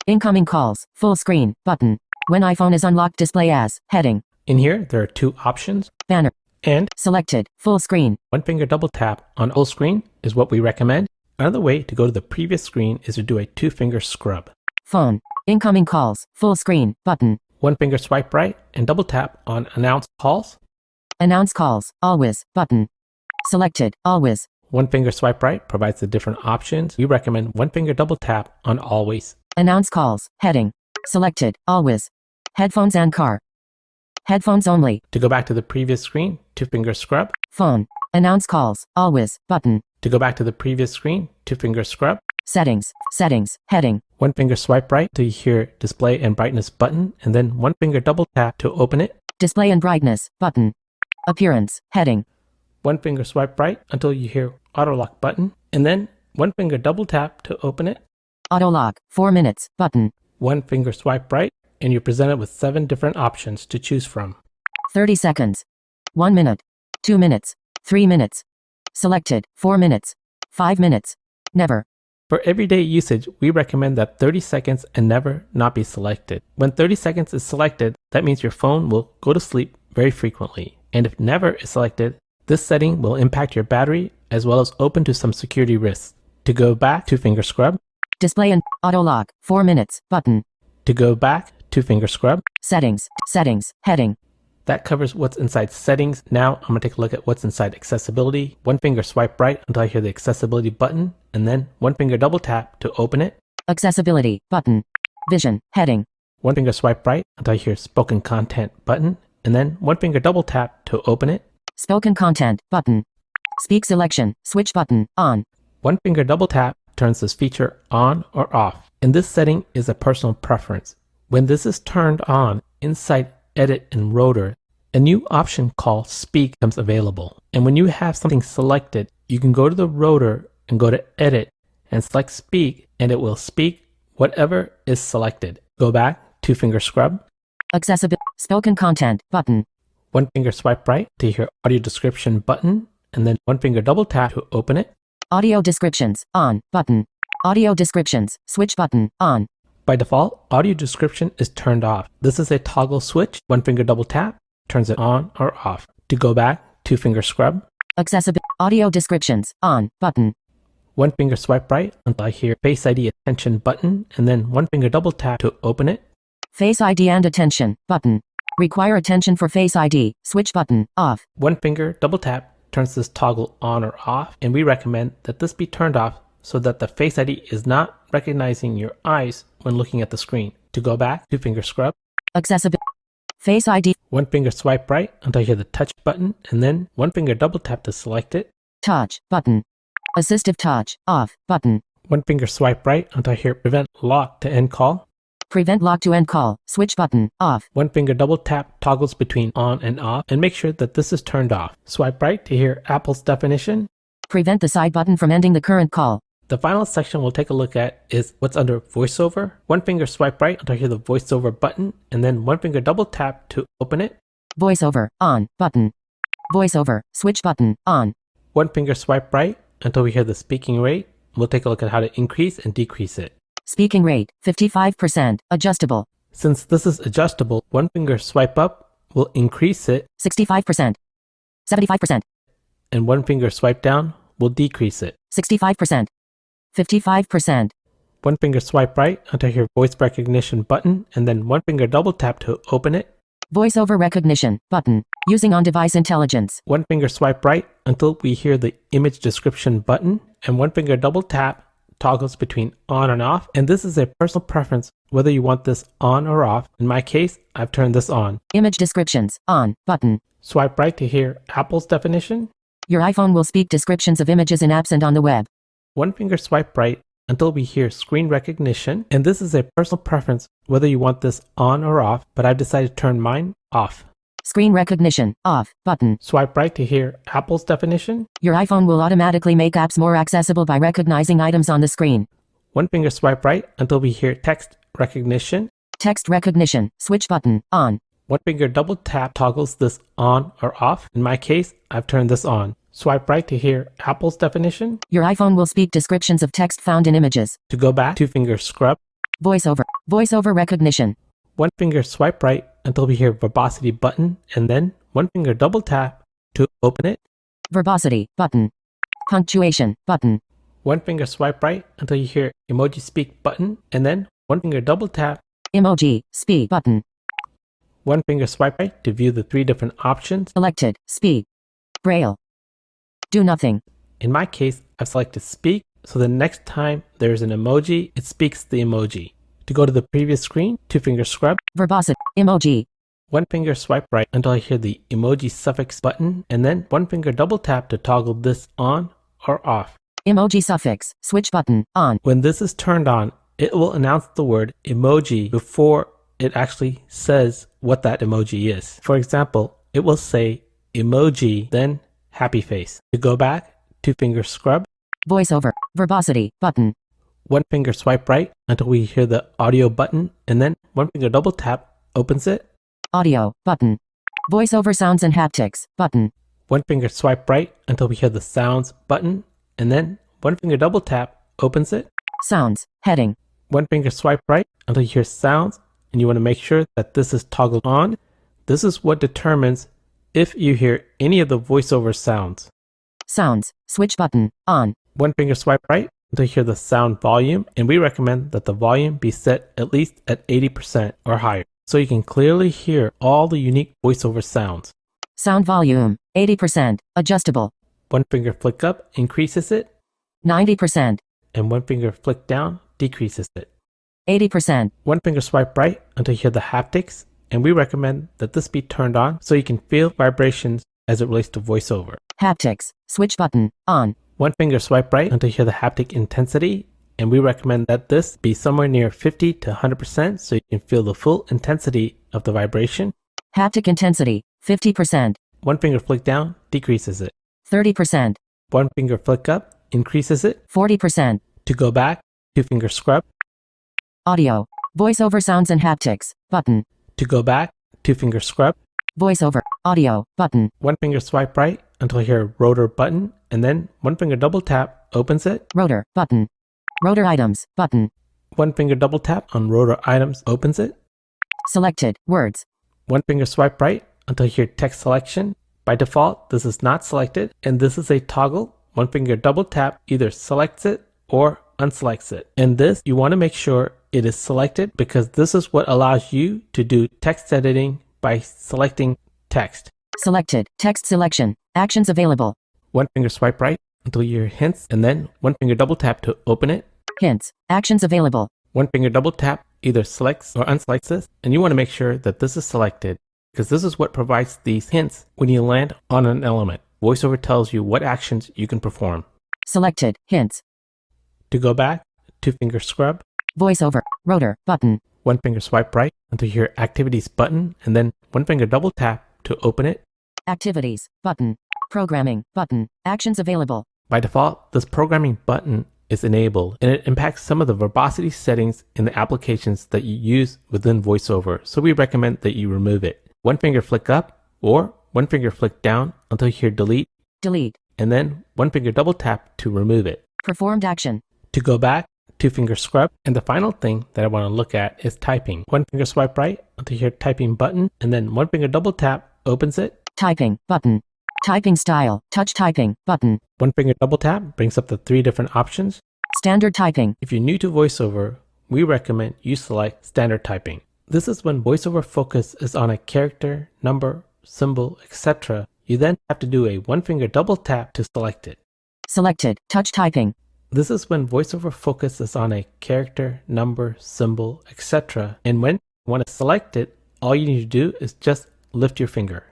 Incoming calls, full screen, button. When iPhone is unlocked, display as, heading. In here, there are two options. Banner. And selected, full screen. One finger double tap on full screen is what we recommend. Another way to go to the previous screen is to do a 2-finger scrub. Phone, incoming calls, full screen, button. One finger swipe right and double tap on announce calls. Announce calls, always, button. Selected, always. One finger swipe right provides the different options. We recommend one finger double tap on always. Announce calls, heading. Selected, always. Headphones and car. Headphones only. To go back to the previous screen, 2-finger scrub. Phone, announce calls, always, button. To go back to the previous screen, 2-finger scrub. Settings, settings, heading. One finger swipe right till you hear display and brightness button, and then one finger double tap to open it. Display and brightness, button. Appearance, heading. One finger swipe right until you hear auto lock button, and then one finger double tap to open it. Auto lock, 4 minutes, button. One finger swipe right, and you're presented with 7 different options to choose from. 30 seconds. 1 minute. 2 minutes. 3 minutes. Selected, 4 minutes. 5 minutes. Never. For everyday usage, we recommend that 30 seconds and never not be selected. When 30 seconds is selected, that means your phone will go to sleep very frequently. And if never is selected, this setting will impact your battery as well as open to some security risks. To go back, 2-finger scrub. Display and auto lock, 4 minutes, button. To go back, 2-finger scrub. Settings, settings, heading. That covers what's inside settings. Now I'm going to take a look at what's inside accessibility. One finger swipe right until I hear the accessibility button, and then one finger double tap to open it. Accessibility, button. Vision, heading. One finger swipe right until I hear spoken content button, and then one finger double tap to open it. Spoken content, button. Speak selection, switch button, on. One finger double tap turns this feature on or off. And this setting is a personal preference. When this is turned on, inside Edit and Rotor, a new option called Speak becomes available. And when you have something selected, you can go to the Rotor and go to Edit and select Speak, and it will speak whatever is selected. Go back, 2-finger scrub. Accessibility, spoken content, button. One finger swipe right to hear audio description button, and then one finger double tap to open it. Audio descriptions, on, button. Audio descriptions, switch button, on. By default, audio description is turned off. This is a toggle switch. One finger double tap turns it on or off. To go back, 2-finger scrub. Accessibility, audio descriptions, on, button. One finger swipe right until I hear Face ID attention button, and then one finger double tap to open it. Face ID and attention, button. Require attention for Face ID, switch button, off. One finger double tap turns this toggle on or off, and we recommend that this be turned off so that the Face ID is not recognizing your eyes when looking at the screen. To go back, 2-finger scrub. Accessibility, Face ID. One finger swipe right until I hear the touch button, and then one finger double tap to select it. Touch, button. Assistive touch, off, button. One finger swipe right until I hear prevent lock to end call. Prevent lock to end call, switch button, off. One finger double tap toggles between on and off, and make sure that this is turned off. Swipe right to hear Apple's definition. Prevent the side button from ending the current call. The final section we'll take a look at is what's under Voiceover. One finger swipe right until I hear the Voiceover button, and then one finger double tap to open it. Voiceover, on, button. Voiceover, switch button, on. One finger swipe right until we hear the speaking rate. We'll take a look at how to increase and decrease it. Speaking rate, 55%, adjustable. Since this is adjustable, one finger swipe up will increase it. 65%, 75%. And one finger swipe down will decrease it. 65%, 55%. One finger swipe right until I hear voice recognition button, and then one finger double tap to open it. Voiceover recognition, button. Using on-device intelligence. One finger swipe right until we hear the image description button, and one finger double tap toggles between on and off, and this is a personal preference whether you want this on or off. In my case, I've turned this on. Image descriptions, on, button. Swipe right to hear Apple's definition. Your iPhone will speak descriptions of images in apps and on the web. One finger swipe right until we hear screen recognition, and this is a personal preference whether you want this on or off, but I've decided to turn mine off. Screen recognition, off, button. Swipe right to hear Apple's definition. Your iPhone will automatically make apps more accessible by recognizing items on the screen. One finger swipe right until we hear text recognition. Text recognition, switch button, on. One finger double tap toggles this on or off. In my case, I've turned this on. Swipe right to hear Apple's definition. Your iPhone will speak descriptions of text found in images. To go back, two finger scrub. Voiceover, voiceover recognition. One finger swipe right until we hear verbosity button, and then one finger double tap to open it. Verbosity, button. Punctuation, button. One finger swipe right until you hear emoji speak button, and then one finger double tap. Emoji, speak button. One finger swipe right to view the three different options. Selected, speak. Braille. Do nothing. In my case, I've selected speak, so the next time there's an emoji, it speaks the emoji. To go to the previous screen, two finger scrub. Verbosity, emoji. One finger swipe right until I hear the emoji suffix button, and then one finger double tap to toggle this on or off. Emoji suffix, switch button, on. When this is turned on, it will announce the word emoji before it actually says what that emoji is. For example, it will say emoji, then happy face. To go back, two finger scrub. Voiceover, verbosity, button. One finger swipe right until we hear the audio button, and then one finger double tap opens it. Audio, button. Voiceover sounds and haptics, button. One finger swipe right until we hear the sounds button, and then one finger double tap opens it. Sounds, heading. One finger swipe right until you hear sounds, and you want to make sure that this is toggled on. This is what determines if you hear any of the voiceover sounds. Sounds, switch button, on. One finger swipe right until you hear the sound volume, and we recommend that the volume be set at least at 80% or higher, so you can clearly hear all the unique voiceover sounds. Sound volume, 80%, adjustable. One finger flick up increases it. 90%. And one finger flick down decreases it. 80%. One finger swipe right until you hear the haptics, and we recommend that this be turned on so you can feel vibrations as it relates to voiceover. Haptics, switch button, on. One finger swipe right until you hear the haptic intensity, and we recommend that this be somewhere near 50 to 100% so you can feel the full intensity of the vibration. Haptic intensity, 50%. One finger flick down decreases it. 30%. One finger flick up increases it. 40%. To go back, two finger scrub. Audio, voiceover sounds and haptics, button. To go back, two finger scrub. Voiceover, audio, button. One finger swipe right until you hear rotor button, and then one finger double tap opens it. Rotor, button. Rotor items, button. One finger double tap on rotor items opens it. Selected, words. One finger swipe right until you hear text selection. By default, this is not selected, and this is a toggle. One finger double tap either selects it or unselects it. And this, you want to make sure it is selected because this is what allows you to do text editing by selecting text. Selected, text selection, actions available. One finger swipe right until you hear hints, and then one finger double tap to open it. Hints, actions available. One finger double tap either selects or unselects this, and you want to make sure that this is selected because this is what provides these hints when you land on an element. VoiceOver tells you what actions you can perform. Selected, hints. To go back, two finger scrub. VoiceOver, rotor, button. One finger swipe right until you hear activities button, and then one finger double tap to open it. Activities, button. Programming, button. Actions available. By default, this programming button is enabled, and it impacts some of the verbosity settings in the applications that you use within VoiceOver, so we recommend that you remove it. One finger flick up or one finger flick down until you hear delete. Delete. And then one finger double tap to remove it. Performed action. To go back, two finger scrub. And the final thing that I want to look at is typing. One finger swipe right until you hear typing button, and then one finger double tap opens it. Typing, button. Typing style, touch typing, button. One finger double tap brings up the three different options. Standard typing. If you're new to VoiceOver, we recommend you select standard typing. This is when VoiceOver focus is on a character, number, symbol, etc., you then have to do a one-finger double tap to select it. Selected. Touch typing. This is when VoiceOver focuses on a character, number, symbol, etc. And when you want to select it, all you need to do is just lift your finger.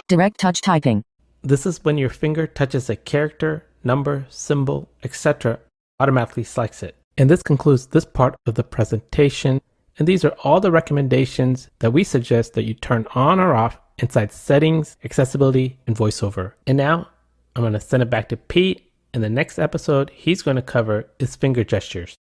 Direct touch typing. This is when your finger touches a character, number, symbol, etc. automatically selects it. And this concludes this part of the presentation. And these are all the recommendations that we suggest that you turn on or off inside Settings, Accessibility, and VoiceOver. And now I'm going to send it back to Pete. In the next episode, he's going to cover is finger gestures.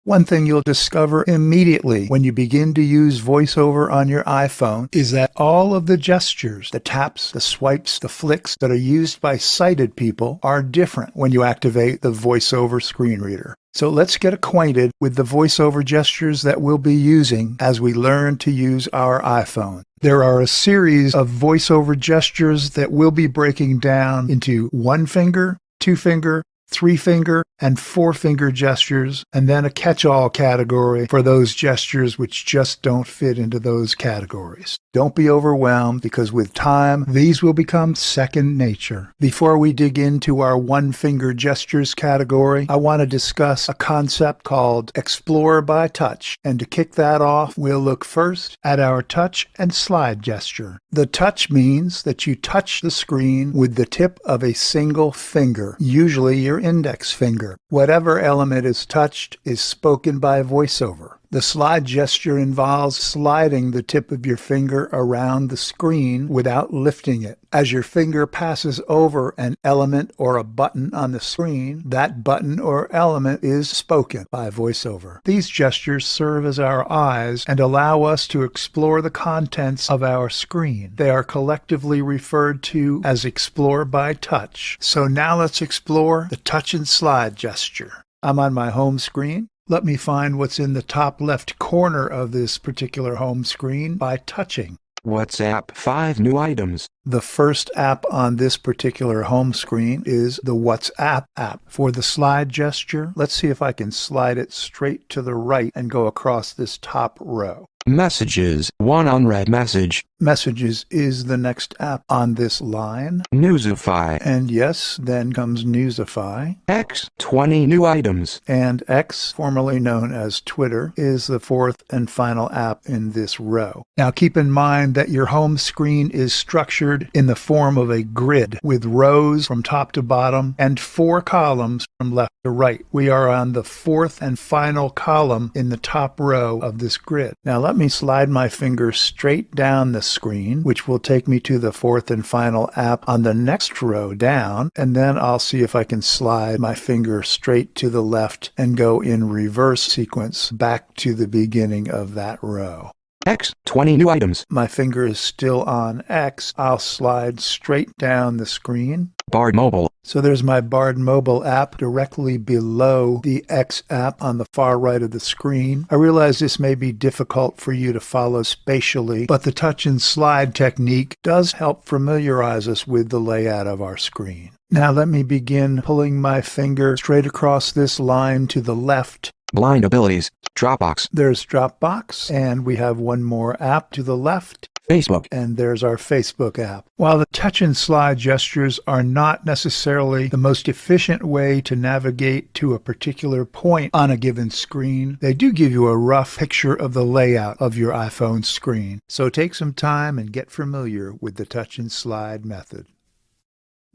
One thing you'll discover immediately when you begin to use VoiceOver on your iPhone is that all of the gestures, the taps, the swipes, the flicks that are used by sighted people are different when you activate the VoiceOver screen reader. So let's get acquainted with the VoiceOver gestures that we'll be using as we learn to use our iPhone. There are a series of VoiceOver gestures that we'll be breaking down into one finger, two finger, three finger, and four finger gestures, and then a catch-all category for those gestures which just don't fit into those categories. Don't be overwhelmed, because with time, these will become second nature. Before we dig into our one-finger gestures category, I want to discuss a concept called Explore by Touch. And to kick that off, we'll look first at our touch and slide gesture. The touch means that you touch the screen with the tip of a single finger, usually your index finger. Whatever element is touched is spoken by VoiceOver. The slide gesture involves sliding the tip of your finger around the screen without lifting it. As your finger passes over an element or a button on the screen, that button or element is spoken by VoiceOver. These gestures serve as our eyes and allow us to explore the contents of our screen. They are collectively referred to as Explore by Touch. So now let's explore the touch and slide gesture. I'm on my home screen. Let me find what's in the top left corner of this particular home screen by touching. WhatsApp 5 new items. The first app on this particular home screen is the WhatsApp app. For the slide gesture, let's see if I can slide it straight to the right and go across this top row. Messages, one unread message. Messages is the next app on this line. Newsify. And yes, then comes Newsify. X, 20 new items. And X, formerly known as Twitter, is the fourth and final app in this row. Now keep in mind that your home screen is structured in the form of a grid with rows from top to bottom and 4 columns from left to right. We are on the fourth and final column in the top row of this grid. Now let me slide my finger straight down the screen, which will take me to the fourth and final app on the next row down, and then I'll see if I can slide my finger straight to the left and go in reverse sequence back to the beginning of that row. X, 20 new items. My finger is still on X. I'll slide straight down the screen. Bard Mobile. So there's my Bard Mobile app directly below the X app on the far right of the screen. I realize this may be difficult for you to follow spatially, but the touch and slide technique does help familiarize us with the layout of our screen. Now let me begin pulling my finger straight across this line to the left. Blind abilities. Dropbox. There's Dropbox, and we have one more app to the left. Facebook. And there's our Facebook app. While the touch and slide gestures are not necessarily the most efficient way to navigate to a particular point on a given screen, they do give you a rough picture of the layout of your iPhone screen. So take some time and get familiar with the touch and slide method.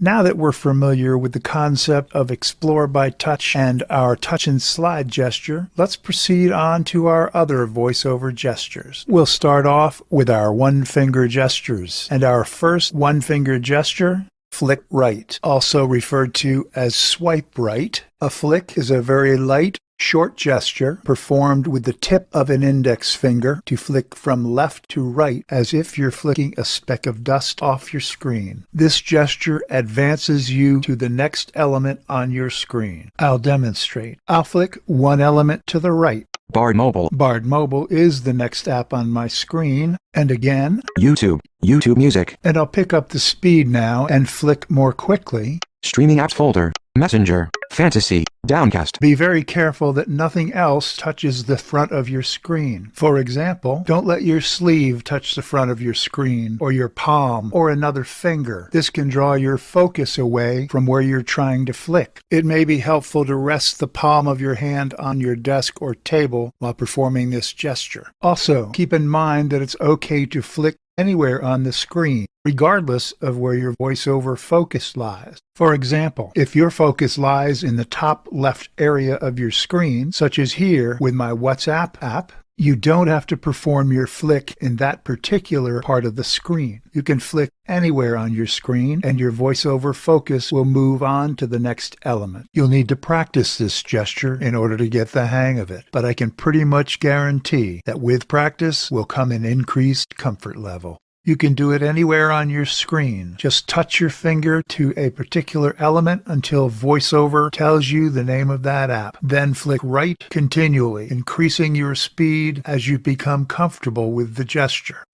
Now that we're familiar with the concept of Explore by Touch and our touch and slide gesture, let's proceed on to our other VoiceOver gestures. We'll start off with our one-finger gestures. And our first one-finger gesture, flick right, also referred to as swipe right. A flick is a very light, short gesture performed with the tip of an index finger to flick from left to right as if you're flicking a speck of dust off your screen. This gesture advances you to the next element on your screen. I'll demonstrate. I'll flick one element to the right. Bard Mobile. Bard Mobile is the next app on my screen. And again, YouTube. YouTube Music. And I'll pick up the speed now and flick more quickly. Streaming apps folder. Messenger. fantasy, downcast. Be very careful that nothing else touches the front of your screen. For example, don't let your sleeve touch the front of your screen, or your palm, or another finger. This can draw your focus away from where you're trying to flick. It may be helpful to rest the palm of your hand on your desk or table while performing this gesture. Also, keep in mind that it's okay to flick anywhere on the screen, regardless of where your voiceover focus lies. For example, if your focus lies in the top left area of your screen, such as here with my WhatsApp app, you don't have to perform your flick in that particular part of the screen. You can flick anywhere on your screen and your voiceover focus will move on to the next element. You'll need to practice this gesture in order to get the hang of it, but I can pretty much guarantee that with practice will come an increased comfort level. You can do it anywhere on your screen. Just touch your finger to a particular element until VoiceOver tells you the name of that app. Then flick right continually, increasing your speed as you become comfortable with the gesture.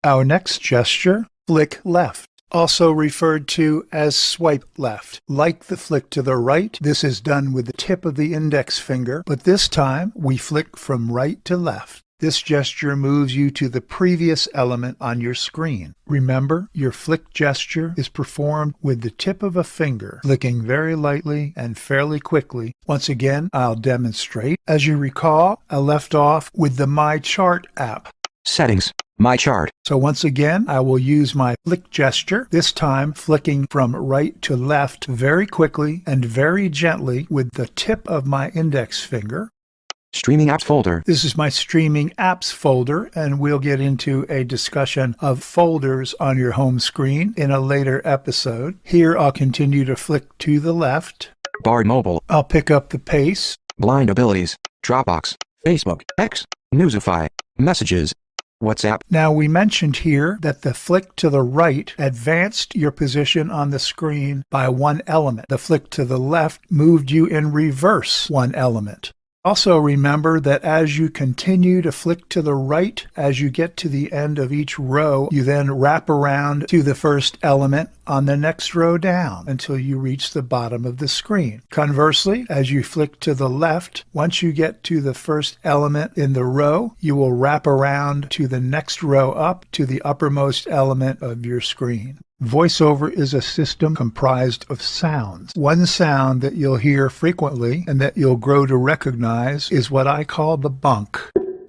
Our next gesture, flick left, also referred to as swipe left. Like the flick to the right, this is done with the tip of the index finger, but this time we flick from right to left. This gesture moves you to the previous element on your screen. Remember, your flick gesture is performed with the tip of a finger, flicking very lightly and fairly quickly. Once again, I'll demonstrate. As you recall, I left off with the My Chart app. Settings, My Chart. So once again, I will use my flick gesture, this time flicking from right to left very quickly and very gently with the tip of my index finger. Streaming apps folder. This is my streaming apps folder, and we'll get into a discussion of folders on your home screen in a later episode. Here I'll continue to flick to the left. Bard Mobile. I'll pick up the pace. Blind Abilities. Dropbox. Facebook. X. Newsify. Messages. WhatsApp. Now we mentioned here that the flick to the right advanced your position on the screen by one element. The flick to the left moved you in reverse one element. Also remember that as you continue to flick to the right, as you get to the end of each row, you then wrap around to the first element on the next row down until you reach the bottom of the screen. Conversely, as you flick to the left, once you get to the first element in the row, you will wrap around to the next row up to the uppermost element of your screen. VoiceOver is a system comprised of sounds. One sound that you'll hear frequently and that you'll grow to recognize is what I call the bonk.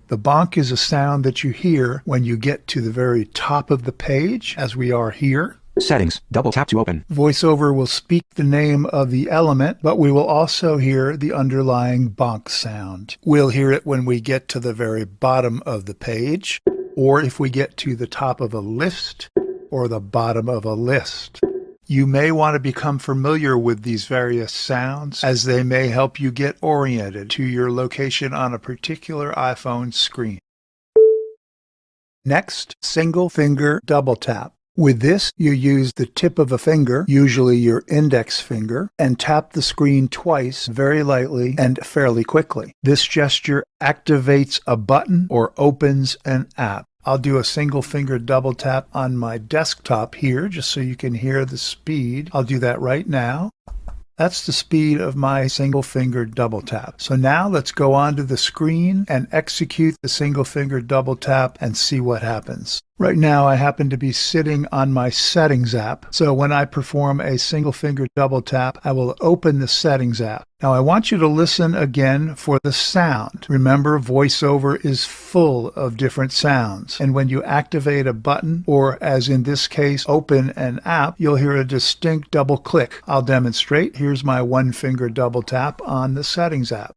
The bonk is a sound that you hear when you get to the very top of the page, as we are here. Settings. Double tap to open. VoiceOver will speak the name of the element, but we will also hear the underlying bonk sound. We'll hear it when we get to the very bottom of the page, or if we get to the top of a list, or the bottom of a list. You may want to become familiar with these various sounds as they may help you get oriented to your location on a particular iPhone screen. Next, single finger double tap. With this, you use the tip of a finger, usually your index finger, and tap the screen twice very lightly and fairly quickly. This gesture activates a button or opens an app. I'll do a single finger double tap on my desktop here just so you can hear the speed. I'll do that right now. That's the speed of my single finger double tap. So now let's go onto the screen and execute the single finger double tap and see what happens. Right now I happen to be sitting on my settings app. So when I perform a single finger double tap, I will open the settings app. Now I want you to listen again for the sound. Remember, VoiceOver is full of different sounds. And when you activate a button, or as in this case, open an app, you'll hear a distinct double click. I'll demonstrate. Here's my one finger double tap on the settings app.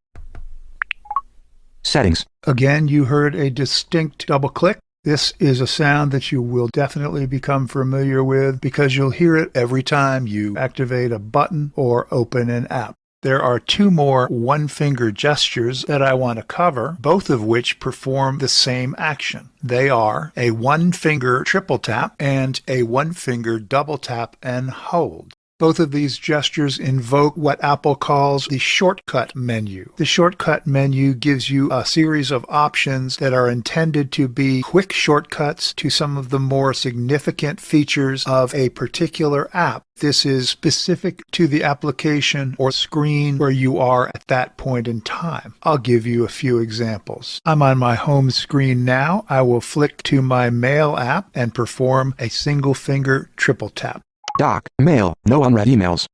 Settings. Again, you heard a distinct double click. This is a sound that you will definitely become familiar with because you'll hear it every time you activate a button or open an app. There are two more one-finger gestures that I want to cover, both of which perform the same action. They are a one-finger triple tap and a one-finger double tap and hold. Both of these gestures invoke what Apple calls the shortcut menu. The shortcut menu gives you a series of options that are intended to be quick shortcuts to some of the more significant features of a particular app. This is specific to the application or screen where you are at that point in time. I'll give you a few examples. I'm on my home screen now. I will flick to my Mail app and perform a single finger triple tap. Dock, Mail, no unread emails.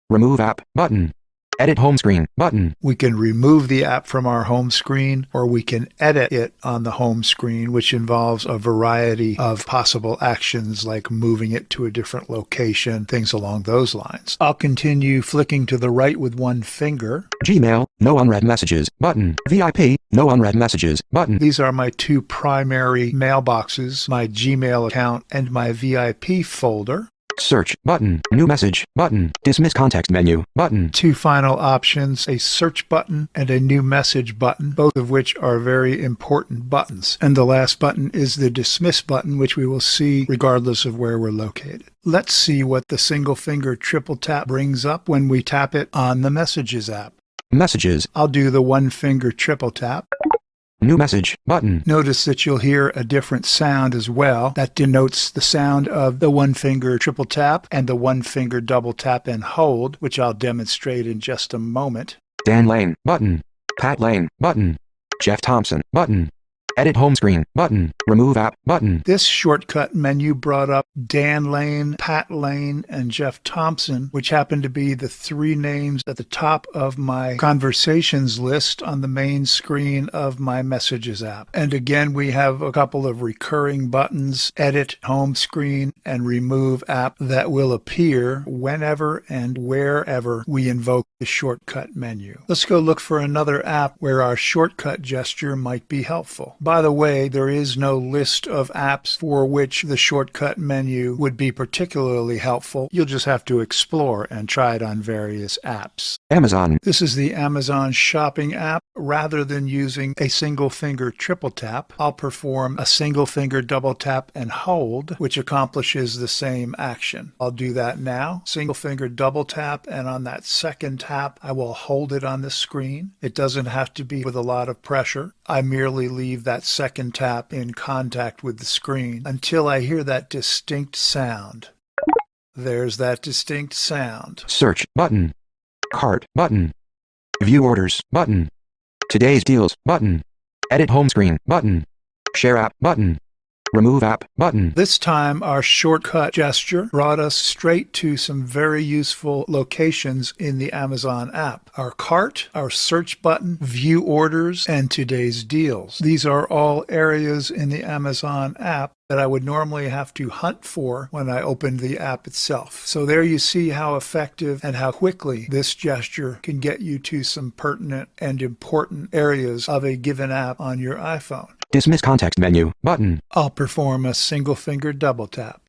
Remove app, button. Edit home screen, button. We can remove the app from our home screen, or we can edit it on the home screen, which involves a variety of possible actions like moving it to a different location, things along those lines. I'll continue flicking to the right with one finger. Gmail, no unread messages, button. VIP, no unread messages, button. These are my two primary mailboxes, my Gmail account and my VIP folder. Search, button. New message, button. Dismiss context menu, button. Two final options, a search button and a new message button, both of which are very important buttons. And the last button is the dismiss button, which we will see regardless of where we're located. Let's see what the single finger triple tap brings up when we tap it on the Messages app. Messages. I'll do the one finger triple tap. New message, button. Notice that you'll hear a different sound as well. That denotes the sound of the one finger triple tap and the one finger double tap and hold, which I'll demonstrate in just a moment. Dan Lane, button. Pat Lane, button. Jeff Thompson, button. Edit home screen, button. Remove app, button. This shortcut menu brought up Dan Lane, Pat Lane, and Jeff Thompson, which happen to be the three names at the top of my conversations list on the main screen of my Messages app. And again, we have a couple of recurring buttons, Edit home screen and Remove app, that will appear whenever and wherever we invoke the shortcut menu. Let's go look for another app where our shortcut gesture might be helpful. By the way, there is no list of apps for which the shortcut menu would be particularly helpful. You'll just have to explore and try it on various apps. Amazon. This is the Amazon shopping app. Rather than using a single finger triple tap, I'll perform a single finger double tap and hold, which accomplishes the same action. I'll do that now. Single finger double tap, and on that second tap, I will hold it on the screen. It doesn't have to be with a lot of pressure. I merely leave that second tap in contact with the screen until I hear that distinct sound. There's that distinct sound. Search, button. Cart, button. View orders, button. Today's deals, button. Edit home screen, button. Share app, button. Remove app, button. This time our shortcut gesture brought us straight to some very useful locations in the Amazon app. Our cart, our search button, view orders, and today's deals. These are all areas in the Amazon app that I would normally have to hunt for when I opened the app itself. So there you see how effective and how quickly this gesture can get you to some pertinent and important areas of a given app on your iPhone. Dismiss context menu, button. I'll perform a single finger double tap.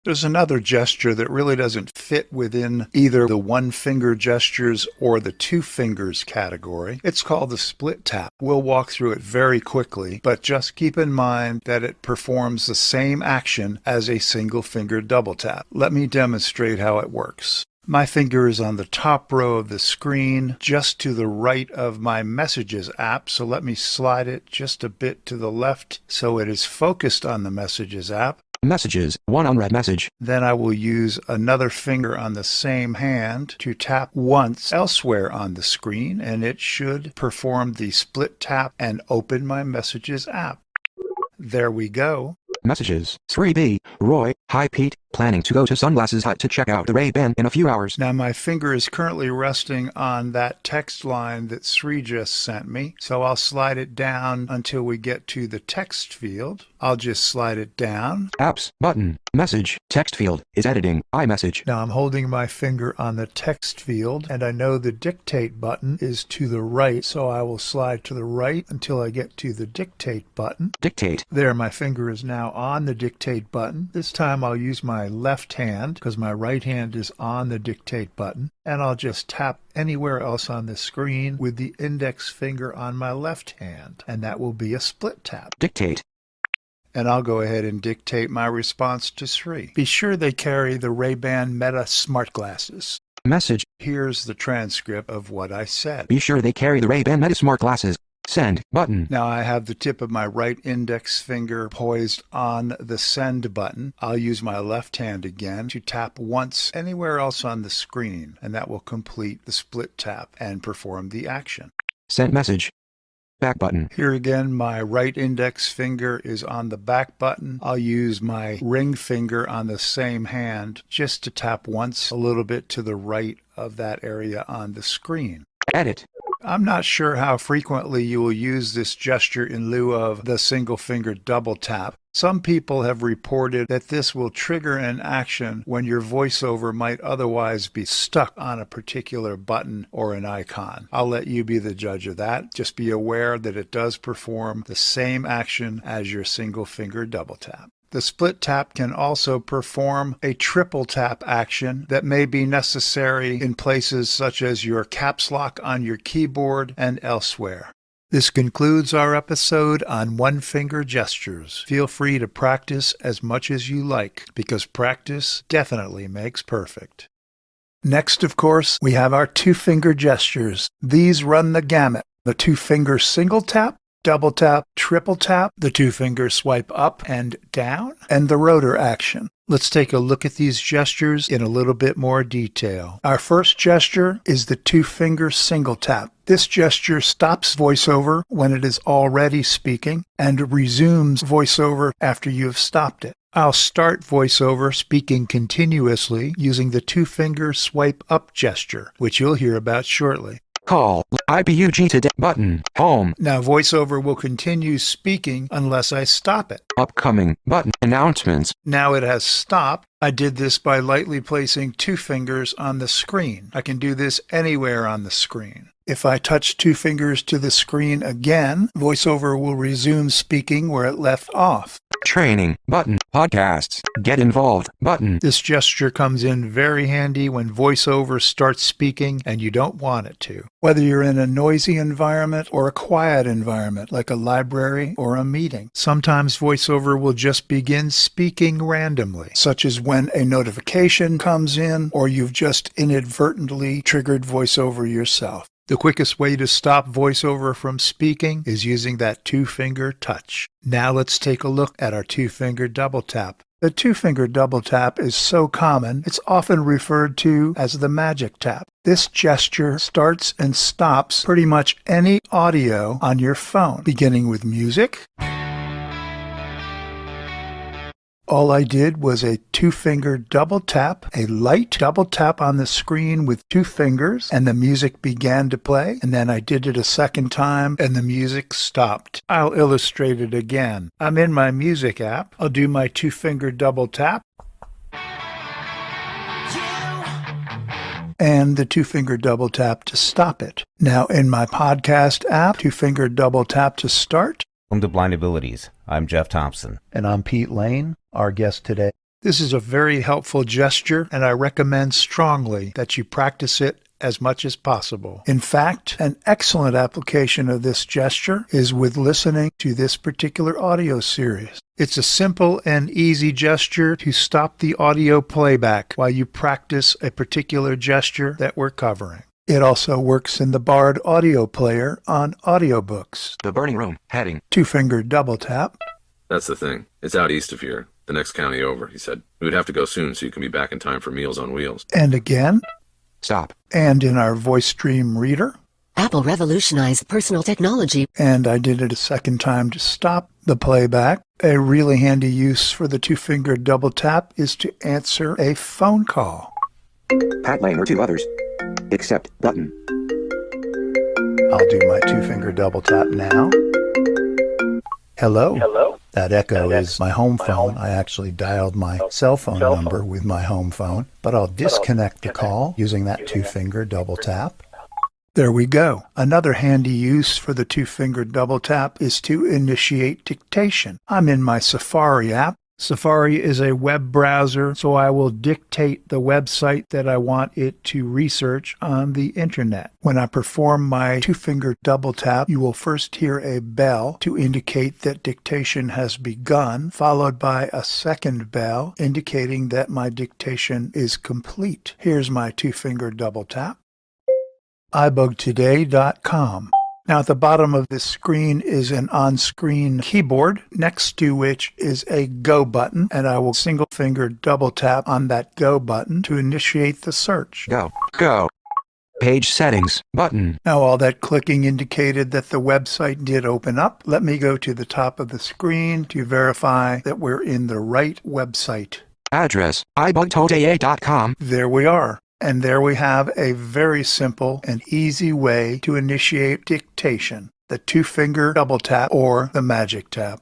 There's another gesture that really doesn't fit within either the one finger gestures or the two fingers category. It's called the split tap. We'll walk through it very quickly, but just keep in mind that it performs the same action as a single finger double tap. Let me demonstrate how it works. My finger is on the top row of the screen, just to the right of my Messages app, so let me slide it just a bit to the left so it is focused on the Messages app. Messages, one unread message. Then I will use another finger on the same hand to tap once elsewhere on the screen, and it should perform the split tap and open my Messages app. There we go. Messages. 3B. Roy. Hi Pete. Planning to go to Sunglasses Hut to check out the Ray-Ban in a few hours. Now my finger is currently resting on that text line that Sri just sent me, so I'll slide it down until we get to the text field. I'll just slide it down. Apps. Button. Message. Text field. Is editing. iMessage. Now I'm holding my finger on the text field, and I know the dictate button is to the right, so I will slide to the right until I get to the dictate button. Dictate. There, my finger is now on the dictate button. This time I'll use my left hand because my right hand is on the dictate button, and I'll just tap anywhere else on the screen with the index finger on my left hand, and that will be a split tap. Dictate. And I'll go ahead and dictate my response to Siri. Be sure they carry the Ray-Ban Meta smart glasses. Message. Here's the transcript of what I said. Be sure they carry the Ray-Ban Meta smart glasses. Send button. Now I have the tip of my right index finger poised on the send button. I'll use my left hand again to tap once anywhere else on the screen, and that will complete the split tap and perform the action. Send message. Back button. Here again, my right index finger is on the back button. I'll use my ring finger on the same hand just to tap once a little bit to the right of that area on the screen. Edit. I'm not sure how frequently you will use this gesture in lieu of the single finger double tap. Some people have reported that this will trigger an action when your voiceover might otherwise be stuck on a particular button or an icon. I'll let you be the judge of that. Just be aware that it does perform the same action as your single finger double tap. The split tap can also perform a triple tap action that may be necessary in places such as your caps lock on your keyboard and elsewhere. This concludes our episode on one-finger gestures. Feel free to practice as much as you like, because practice definitely makes perfect. Next, of course, we have our two-finger gestures. These run the gamut. The two-finger single tap, double tap, triple tap, the two-finger swipe up and down, and the rotor action. Let's take a look at these gestures in a little bit more detail. Our first gesture is the two-finger single tap. This gesture stops VoiceOver when it is already speaking and resumes VoiceOver after you have stopped it. I'll start VoiceOver speaking continuously using the two-finger swipe up gesture, which you'll hear about shortly. Call iBUG today button. Home. Now VoiceOver will continue speaking unless I stop it. Upcoming button. Announcements. Now it has stopped. I did this by lightly placing two fingers on the screen. I can do this anywhere on the screen. If I touch two fingers to the screen again, VoiceOver will resume speaking where it left off. Training button. Podcasts. Get involved button. This gesture comes in very handy when VoiceOver starts speaking and you don't want it to. Whether you're in a noisy environment or a quiet environment like a library or a meeting, sometimes VoiceOver will just begin speaking randomly, such as when a notification comes in or you've just inadvertently triggered VoiceOver yourself. The quickest way to stop VoiceOver from speaking is using that two-finger touch. Now let's take a look at our two-finger double tap. The two-finger double tap is so common, it's often referred to as the magic tap. This gesture starts and stops pretty much any audio on your phone, beginning with music. All I did was a two-finger double tap, a light double tap on the screen with two fingers, and the music began to play, and then I did it a second time, and the music stopped. I'll illustrate it again. I'm in my music app. I'll do my two-finger double tap, and the two-finger double tap to stop it. Now in my podcast app, two-finger double tap to start. Welcome to Blind Abilities. I'm Jeff Thompson. And I'm Pete Lane, our guest today. This is a very helpful gesture, and I recommend strongly that you practice it as much as possible. In fact, an excellent application of this gesture is with listening to this particular audio series. It's a simple and easy gesture to stop the audio playback while you practice a particular gesture that we're covering. It also works in the Bard audio player on audiobooks. The Burning Room. Heading. Two-finger double tap. That's the thing. It's out east of here, the next county over, he said. We would have to go soon so you can be back in time for Meals on Wheels. And again. Stop. And in our voice stream reader. Apple revolutionized personal technology. And I did it a second time to stop the playback. A really handy use for the two-finger double tap is to answer a phone call. Pat Lane or two others. Accept button. I'll do my two-finger double tap now. Hello. Hello. That echo is my home phone. I actually dialed my cell phone number with my home phone, but I'll disconnect the call using that two-finger double tap. There we go. Another handy use for the two-finger double tap is to initiate dictation. I'm in my Safari app. Safari is a web browser, so I will dictate the website that I want it to research on the internet. When I perform my two-finger double tap, you will first hear a bell to indicate that dictation has begun, followed by a second bell indicating that my dictation is complete. Here's my two-finger double tap. iBUGtoday.com. Now at the bottom of this screen is an on-screen keyboard, next to which is a Go button, and I will single finger double tap on that Go button to initiate the search. Go. Page settings button. Now all that clicking indicated that the website did open up. Let me go to the top of the screen to verify that we're in the right website. Address, iBUGtoday.com. There we are. And there we have a very simple and easy way to initiate dictation, the two-finger double tap or the magic tap.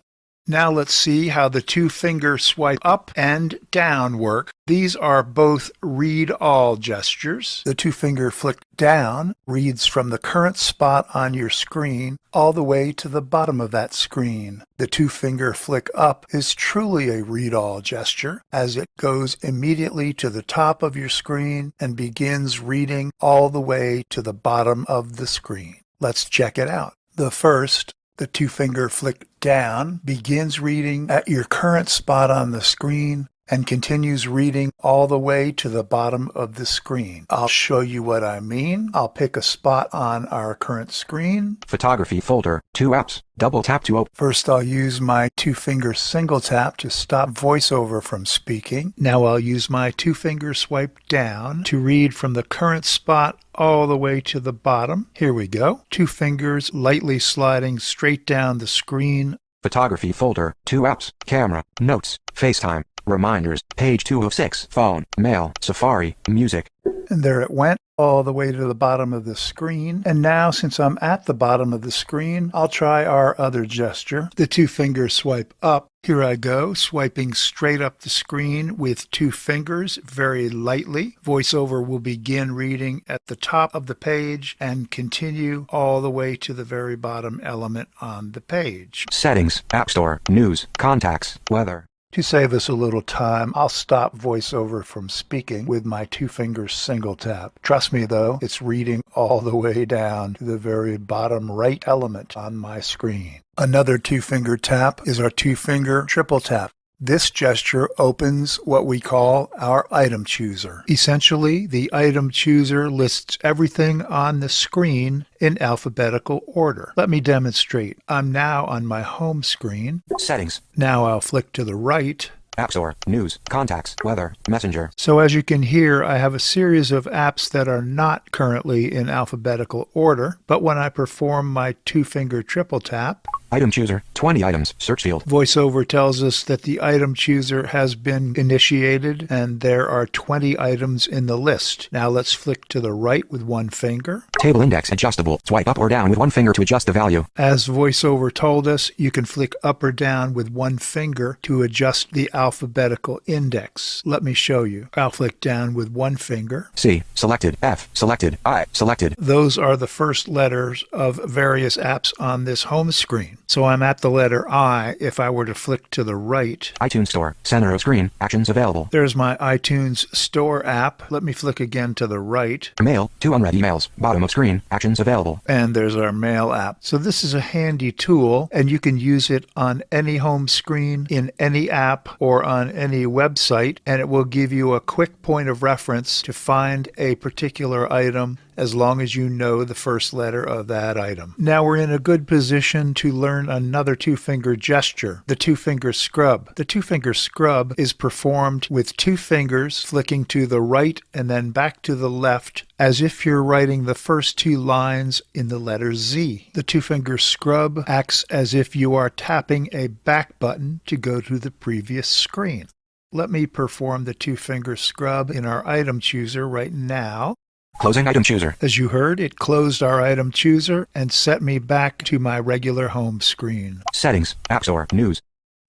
Now let's see how the two-finger swipe up and down work. These are both read-all gestures. The two-finger flick down reads from the current spot on your screen all the way to the bottom of that screen. The two-finger flick up is truly a read-all gesture, as it goes immediately to the top of your screen and begins reading all the way to the bottom of the screen. Let's check it out. The two-finger flick down begins reading at your current spot on the screen and continues reading all the way to the bottom of the screen. I'll show you what I mean. I'll pick a spot on our current screen. Photography folder, 2 apps. Double tap to open. First, I'll use my two-finger single tap to stop VoiceOver from speaking. Now I'll use my two-finger swipe down to read from the current spot all the way to the bottom. Here we go. Two fingers lightly sliding straight down the screen. Photography folder, 2 apps. Camera, notes, FaceTime, reminders, page 2 of 6, phone, mail, Safari, music. And there it went, all the way to the bottom of the screen. And now, since I'm at the bottom of the screen, I'll try our other gesture, the two-finger swipe up. Here I go, swiping straight up the screen with two fingers, very lightly. VoiceOver will begin reading at the top of the page and continue all the way to the very bottom element on the page. Settings, App Store, News, Contacts, Weather. To save us a little time, I'll stop VoiceOver from speaking with my two-finger single tap. Trust me, though, it's reading all the way down to the very bottom right element on my screen. Another two-finger tap is our two-finger triple tap. This gesture opens what we call our item chooser. Essentially, the item chooser lists everything on the screen in alphabetical order. Let me demonstrate. I'm now on my home screen. Settings. Now I'll flick to the right. App Store, News, Contacts, Weather, Messenger. So as you can hear, I have a series of apps that are not currently in alphabetical order, but when I perform my two-finger triple tap, Item chooser, 20 items, search field. VoiceOver tells us that the item chooser has been initiated and there are 20 items in the list. Now let's flick to the right with one finger. Table index adjustable. Swipe up or down with one finger to adjust the value. As VoiceOver told us, you can flick up or down with one finger to adjust the alphabetical index. Let me show you. I'll flick down with one finger. C, selected. F, selected. I, selected. Those are the first letters of various apps on this home screen. So I'm at the letter I. If I were to flick to the right, iTunes Store, center of screen, actions available. There's my iTunes Store app. Let me flick again to the right. Mail, 2 unread emails, bottom of screen, actions available. And there's our Mail app. So this is a handy tool, and you can use it on any home screen, in any app, or on any website, and it will give you a quick point of reference to find a particular item as long as you know the first letter of that item. Now we're in a good position to learn another two-finger gesture, the two-finger scrub. The two-finger scrub is performed with two fingers flicking to the right and then back to the left as if you're writing the first two lines in the letter Z. The two-finger scrub acts as if you are tapping a back button to go to the previous screen. Let me perform the two-finger scrub in our item chooser right now. Closing item chooser. As you heard, it closed our item chooser and set me back to my regular home screen. Settings, App Store, News.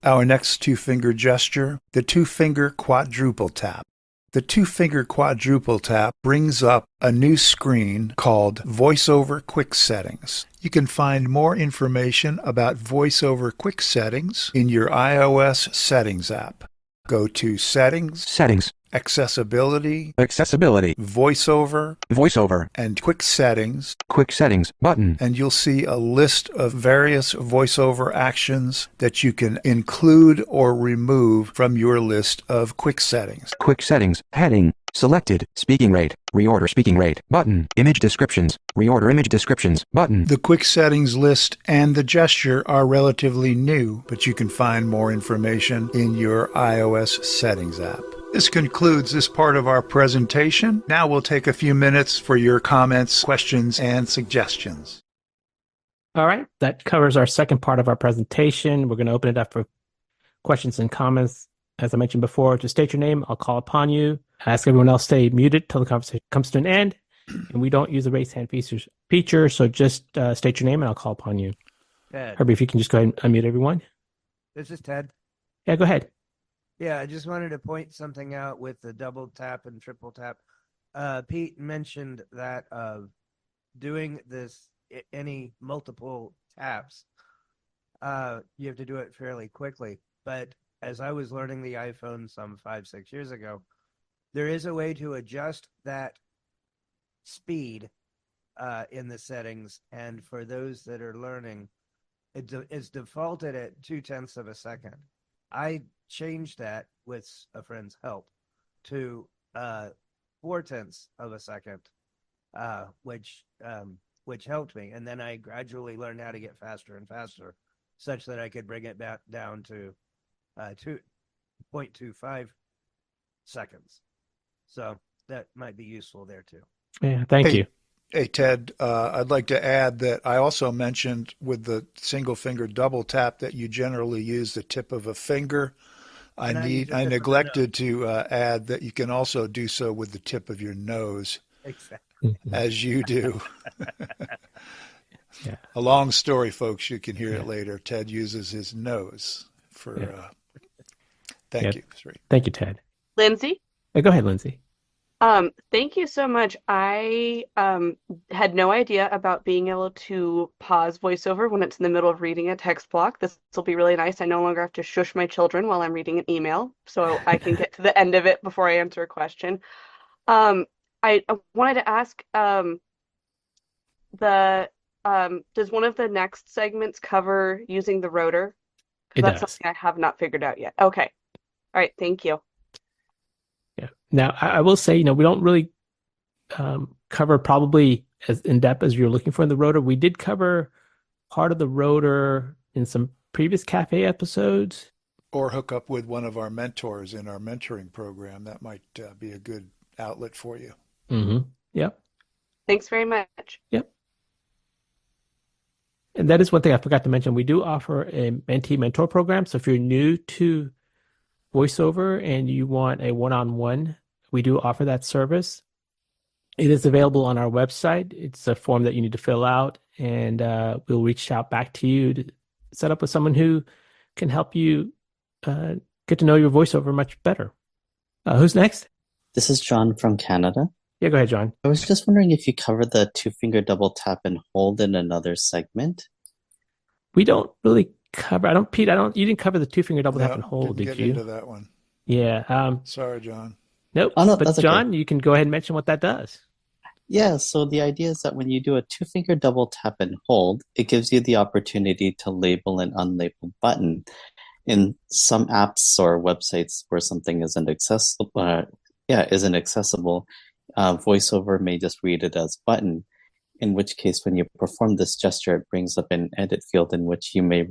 Our next two-finger gesture, the two-finger quadruple tap. The two-finger quadruple tap brings up a new screen called Voiceover Quick Settings. You can find more information about Voiceover Quick Settings in your iOS Settings app. Go to Settings, Accessibility, Voiceover, and Quick Settings, button, and you'll see a list of various VoiceOver actions that you can include or remove from your list of quick settings. quick settings, heading, selected, speaking rate, reorder speaking rate, button, image descriptions, reorder image descriptions, button. The quick settings list and the gesture are relatively new, but you can find more information in your iOS Settings app. This concludes this part of our presentation. Now we'll take a few minutes for your comments, questions, and suggestions. All right, that covers our second part of our presentation. We're going to open it up for questions and comments. As I mentioned before, to state your name, I'll call upon you. I ask everyone else stay muted till the conversation comes to an end. And we don't use the raise hand feature, so just state your name and I'll call upon you. Ted. Herbie, if you can just go ahead and unmute everyone. This is Ted. Yeah, go ahead. Yeah, I just wanted to point something out with the double tap and triple tap. Pete mentioned that doing this, any multiple taps, you have to do it fairly quickly. But as I was learning the iPhone some 5-6 years ago, there is a way to adjust that speed in the settings. And for those that are learning, it's defaulted at 0.2 of a second. I changed that with a friend's help to 0.4 of a second, which helped me. And then I gradually learned how to get faster and faster, such that I could bring it back down to 0.25 seconds. So that might be useful there too. Yeah, thank you. Hey, Ted, I'd like to add that I also mentioned with the single finger double tap that you generally use the tip of a finger. I neglected to add that you can also do so with the tip of your nose. Exactly. As you do. Yeah. A long story, folks. You can hear it later. Ted uses his nose for. Thank you. Thank you, Ted. Lindsay? Go ahead, Lindsay. Thank you so much. I had no idea about being able to pause VoiceOver when it's in the middle of reading a text block. This will be really nice. I no longer have to shush my children while I'm reading an email, so I can get to the end of it before I answer a question. I wanted to ask, does one of the next segments cover using the rotor? It That's does. something I have not figured out yet. Okay. All right. Thank you. Yeah. Now, I will say, we don't really cover probably as in depth as you're looking for in the rotor. We did cover part of the rotor in some previous cafe episodes. Or hook up with one of our mentors in our mentoring program. That might be a good outlet for you. Mm-hmm. Yep. Thanks very much. Yep. And that is one thing I forgot to mention. We do offer a mentee-mentor program. So if you're new to VoiceOver and you want a one-on-one, we do offer that service. It is available on our website. It's a form that you need to fill out, and we'll reach out back to you to set up with someone who can help you get to know your VoiceOver much better. Who's next? This is John from Canada. Yeah, go ahead, John. I was just wondering if you covered the two-finger double tap and hold in another segment. We don't really cover. Pete, you didn't cover the two-finger double tap and hold, didn't did get you? into that one. Yeah. Sorry, John. Nope. Oh, no, but that's John, okay. you can go ahead and mention what that does. Yeah, so the idea is that when you do a two-finger double tap and hold, it gives you the opportunity to label an unlabeled button. In some apps or websites where something isn't accessible, VoiceOver may just read it as button, in which case when you perform this gesture, it brings up an edit field in which you may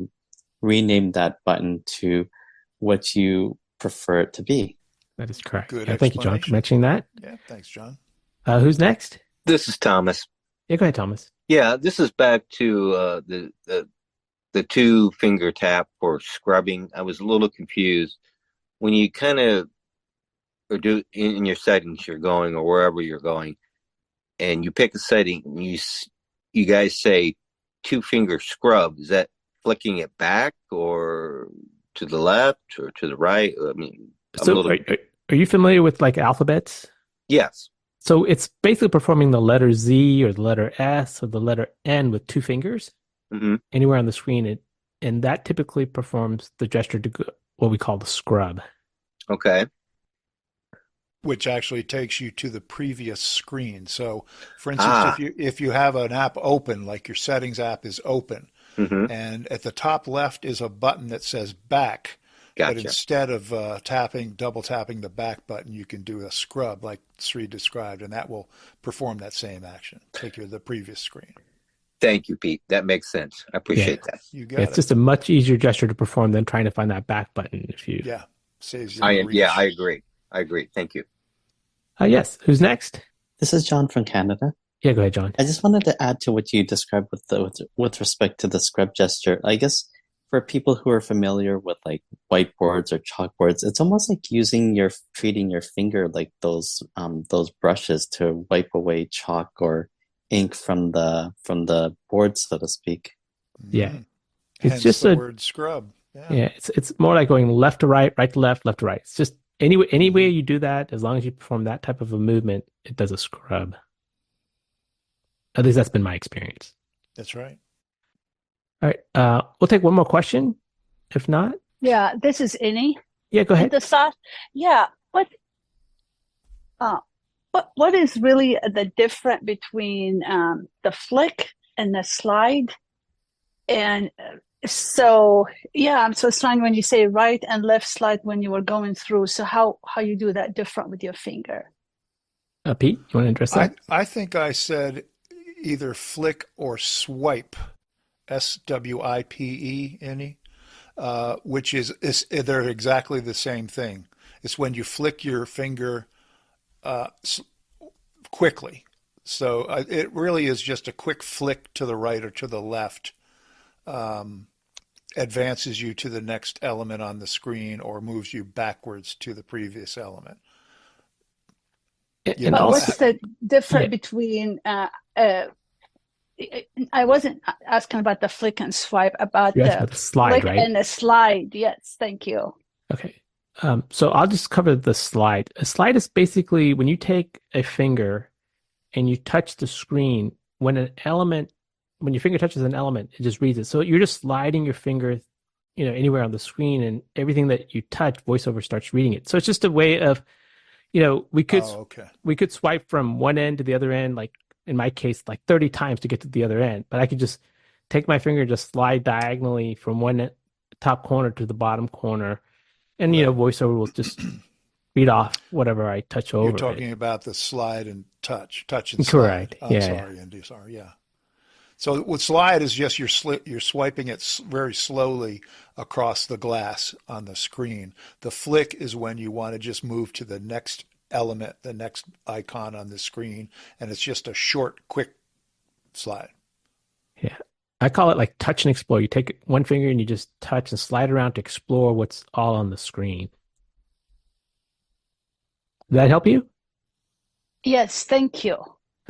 rename that button to what you prefer it to be. That is correct. Good Thank you, John, for explanation. mentioning that. Yeah, thanks, John. Who's next? This is Thomas. Yeah, go ahead, Thomas. Yeah, this is back to the two finger tap for scrubbing. I was a little confused when you kind of or do in your settings you're going or wherever you're going, and you pick a setting. And you guys say two finger scrub. Is that flicking it back or to the left or to the right? I mean, So Are you familiar with like alphabets? Yes. So it's basically performing the letter Z or the letter S or the letter N with two fingers anywhere on the screen. And that typically performs the gesture to what we call the scrub. Okay. Which actually takes you to the previous screen. So, for instance, if you have an app open, like your settings app is open, and at the top left is a button that says back. Gotcha. But instead of double tapping the back button, you can do a scrub like Sri described, and that will perform that same action, take you to the previous screen. Thank you, Pete. That makes sense. I appreciate that. You got it. It's just a much easier gesture to perform than trying to find that back button. Saves you I agree. I agree. Thank you. Yes. Who's next? This is John from Canada. Yeah, go ahead, John. I just wanted to add to what you described with respect to the scrub gesture. I guess for people who are familiar with like whiteboards or chalkboards, it's almost like treating your finger like those brushes to wipe away chalk or ink from the board, so to speak. Yeah. It's hence just the word scrub. Yeah, it's more like going left to right, right to left, left to right. It's just any way you do that, as long as you perform that type of a movement, it does a scrub. At least that's been my experience. That's right. All right. We'll take one more question. If not. Yeah, this is Innie. Yeah, go ahead. What is really the difference between the flick and the slide? And so, I'm so trying when you say right and left slide when you were going through. So how you do that different with your finger? Pete, you want to address that? I think I said either flick or swipe, SWIPE, Innie, which is they're exactly the same thing. It's when you flick your finger quickly. So it really is just a quick flick to the right or to the left. Advances you to the next element on the screen or moves you backwards to the previous element. But what's the difference between I wasn't asking about the flick and swipe, about the slide, flick right? and the slide. Yes, thank you. Okay. So I'll just cover the slide. A slide is basically when you take a finger and you touch the screen, when your finger touches an element, it just reads it. So you're just sliding your finger, anywhere on the screen, and everything that you touch, VoiceOver starts reading it. So it's just a way of, we could swipe from one end to the other end, like in my case, like 30 times to get to the other end. But I could just take my finger, just slide diagonally from one top corner to the bottom corner, and VoiceOver will just read off whatever I touch over. You're talking about the slide and touch and correct. slide. Sorry, yeah. So with slide is just you're swiping it very slowly across the glass on the screen. The flick is when you want to just move to the next element, the next icon on the screen, and it's just a short, quick slide. Yeah. I call it like touch and explore. You take one finger and you just touch and slide around to explore what's all on the screen. Did that help you? Yes, thank you.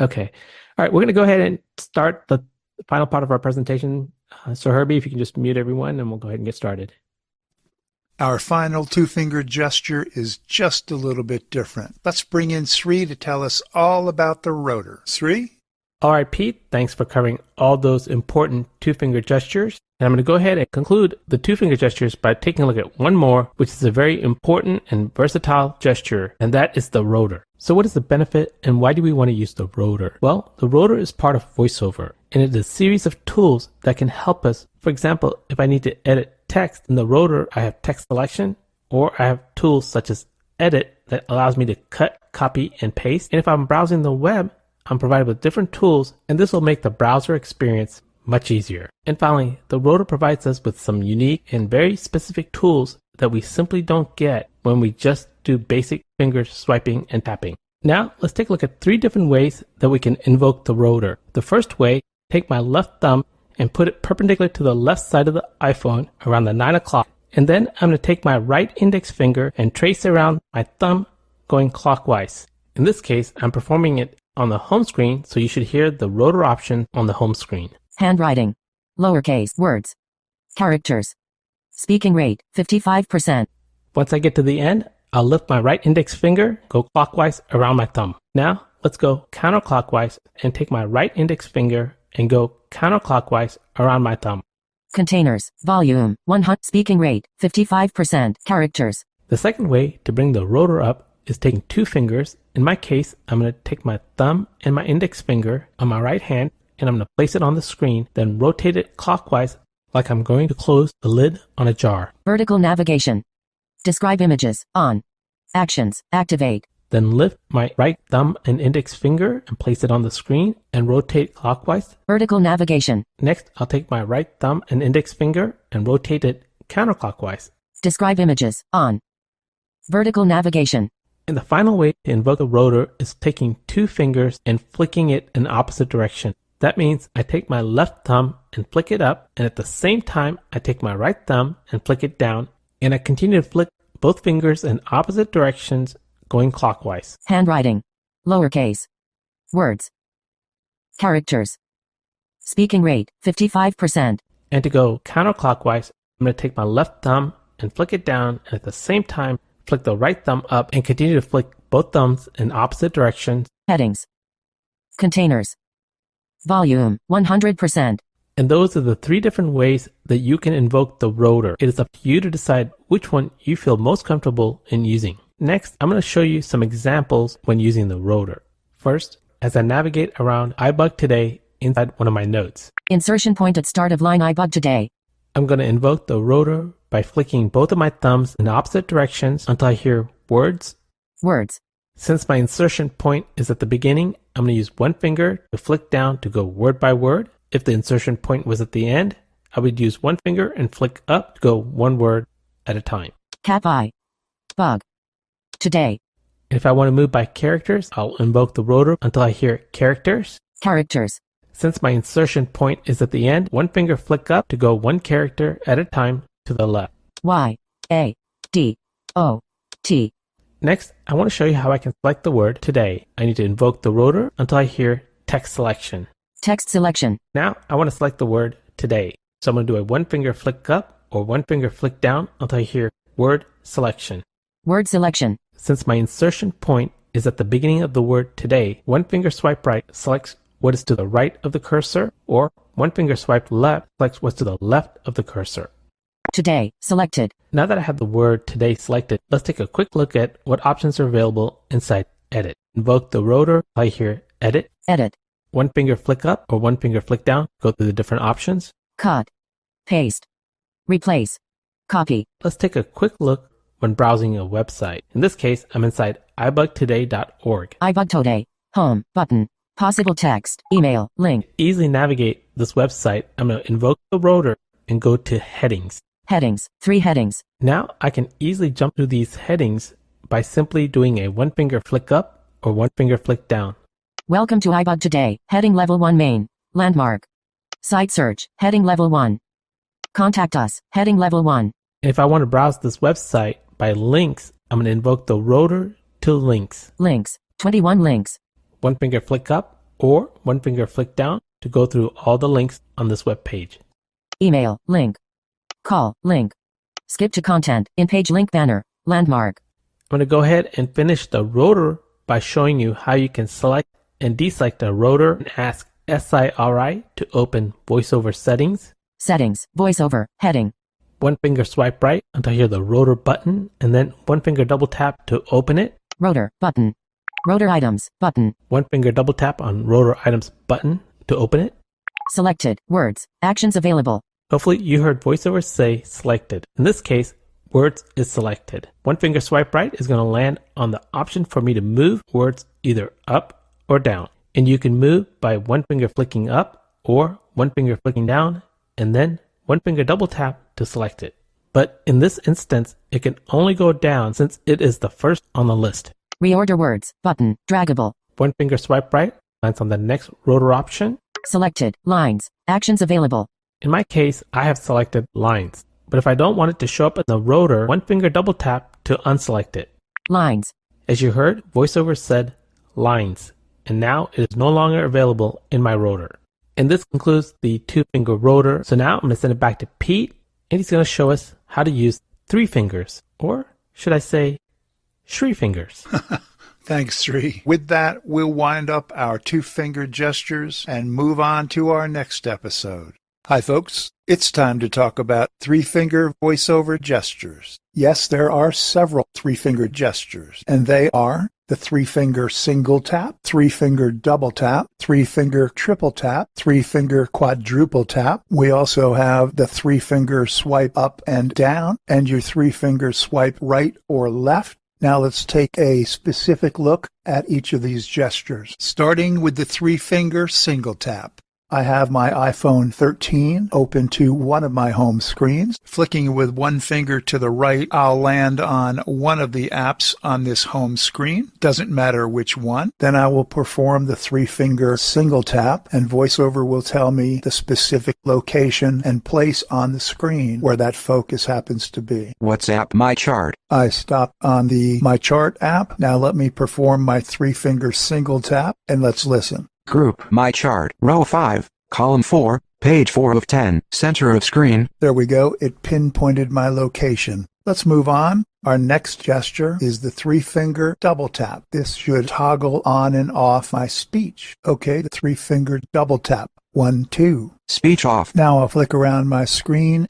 Okay. All right. We're going to go ahead and start the final part of our presentation. So Herbie, if you can just mute everyone, and we'll go ahead and get started. Our final two-finger gesture is just a little bit different. Let's bring in Sri to tell us all about the rotor. Sri? All right, Pete, thanks for covering all those important two-finger gestures. And I'm going to go ahead and conclude the two-finger gestures by taking a look at one more, which is a very important and versatile gesture, and that is the rotor. So what is the benefit, and why do we want to use the rotor? Well, the rotor is part of VoiceOver, and it is a series of tools that can help us. For example, if I need to edit text in the rotor, I have text selection, or I have tools such as edit that allows me to cut, copy, and paste. And if I'm browsing the web, I'm provided with different tools, and this will make the browser experience much easier. And finally, the rotor provides us with some unique and very specific tools that we simply don't get when we just do basic finger swiping and tapping. Now, let's take a look at 3 different ways that we can invoke the rotor. The first way, take my left thumb and put it perpendicular to the left side of the iPhone around the 9 o'clock. And then I'm going to take my right index finger and trace around my thumb going clockwise. In this case, I'm performing it on the home screen, so you should hear the rotor option on the home screen. Handwriting. Lowercase words. Characters. Speaking rate, 55%. Once I get to the end, I'll lift my right index finger, go clockwise around my thumb. Now, let's go counterclockwise and take my right index finger and go counterclockwise around my thumb. Containers, volume, 100, speaking rate, 55%, characters. The second way to bring the rotor up is taking two fingers. In my case, I'm going to take my thumb and my index finger on my right hand, and I'm going to place it on the screen, then rotate it clockwise like I'm going to close the lid on a jar. Vertical navigation. Describe images, on. Actions, activate. Then lift my right thumb and index finger and place it on the screen and rotate clockwise. Vertical navigation. Next, I'll take my right thumb and index finger and rotate it counterclockwise. Describe images, on. Vertical navigation. And the final way to invoke the rotor is taking two fingers and flicking it in the opposite direction. That means I take my left thumb and flick it up, and at the same time, I take my right thumb and flick it down, and I continue to flick both fingers in opposite directions, going clockwise. Handwriting. Lowercase. Words. Characters. Speaking rate, 55%. And to go counterclockwise, I'm going to take my left thumb and flick it down, and at the same time, flick the right thumb up and continue to flick both thumbs in opposite directions. Headings. Containers. Volume, 100%. And those are the three different ways that you can invoke the rotor. It is up to you to decide which one you feel most comfortable in using. Next, I'm going to show you some examples when using the rotor. First, as I navigate around iBUG today inside one of my notes. Insertion point at start of line iBUG today. I'm going to invoke the rotor by flicking both of my thumbs in opposite directions until I hear words. Words. Since my insertion point is at the beginning, I'm going to use one finger to flick down to go word by word. If the insertion point was at the end, I would use one finger and flick up to go one word at a time. Cap I. Bug. Today. If I want to move by characters, I'll invoke the rotor until I hear characters. Characters. Since my insertion point is at the end, one finger flick up to go one character at a time to the left. Y. A. D. O. T. Next, I want to show you how I can select the word today. I need to invoke the rotor until I hear text selection. Text selection. Now, I want to select the word today. So I'm going to do a one finger flick up or one finger flick down until I hear word selection. Word selection. Since my insertion point is at the beginning of the word today, one finger swipe right selects what is to the right of the cursor, or one finger swipe left selects what's to the left of the cursor. Today, selected. Now that I have the word today selected, let's take a quick look at what options are available inside Edit. Invoke the rotor, I hear Edit. Edit. One finger flick up or one finger flick down, go through the different options. Cut. Paste. Replace. Copy. Let's take a quick look when browsing a website. In this case, I'm inside ibugtoday.org. iBUG Today. Home. Button. Possible text. Email. Link. To easily navigate this website, I'm going to invoke the rotor and go to Headings. Headings. 3 headings. Now I can easily jump through these headings by simply doing a one finger flick up or one finger flick down. Welcome to iBUG Today. Heading Level 1 Main. Landmark. Site Search. Heading Level 1. Contact Us. Heading Level 1. And if I want to browse this website by links, I'm going to invoke the rotor to Links. Links. 21 links. One finger flick up or one finger flick down to go through all the links on this web page. Email. Link. Call. Link. Skip to content. In-page link banner. Landmark. I'm going to go ahead and finish the rotor by showing you how you can select and deselect a rotor and ask Siri to open VoiceOver settings. Settings. VoiceOver. Heading. One finger swipe right until I hear the rotor button, and then one finger double tap to open it. Rotor. Button. Rotor items. Button. One finger double tap on rotor items button to open it. Selected. Words. Actions available. Hopefully you heard VoiceOver say selected. In this case, words is selected. One finger swipe right is going to land on the option for me to move words either up or down. And you can move by one finger flicking up or one finger flicking down and then one finger double tap to select it. But in this instance, it can only go down since it is the first on the list. Reorder words. Button. Draggable. One finger swipe right lands on the next rotor option. Selected. Lines. Actions available. In my case, I have selected lines. But if I don't want it to show up in the rotor, one finger double tap to unselect it. Lines. As you heard, VoiceOver said lines, and now it is no longer available in my rotor. And this concludes the 2-finger rotor. So now I'm going to send it back to Pete, and he's going to show us how to use 3 fingers, or should I say Sri fingers. Thanks, Sri. With that, we'll wind up our two-finger gestures and move on to our next episode. Hi, folks. It's time to talk about three-finger voiceover gestures. Yes, there are several three-finger gestures, and they are the three-finger single tap, three-finger double tap, three-finger triple tap, three-finger quadruple tap. We also have the three-finger swipe up and down, and your three-finger swipe right or left. Now let's take a specific look at each of these gestures, starting with the three-finger single tap. I have my iPhone 13 open to one of my home screens. Flicking with one finger to the right, I'll land on one of the apps on this home screen. Doesn't matter which one. Then I will perform the three-finger single tap, and VoiceOver will tell me the specific location and place on the screen where that focus happens to be. WhatsApp My Chart. I stop on the My Chart app. Now let me perform my three-finger single tap, and let's listen. Group My Chart, row 5, column 4, page 4 of 10, center of screen. There we go. It pinpointed my location. Let's move on. Our next gesture is the three-finger double tap. This should toggle on and off my speech. Okay, the three-finger double tap. 1, 2. Speech off. Now I'll flick around my screen.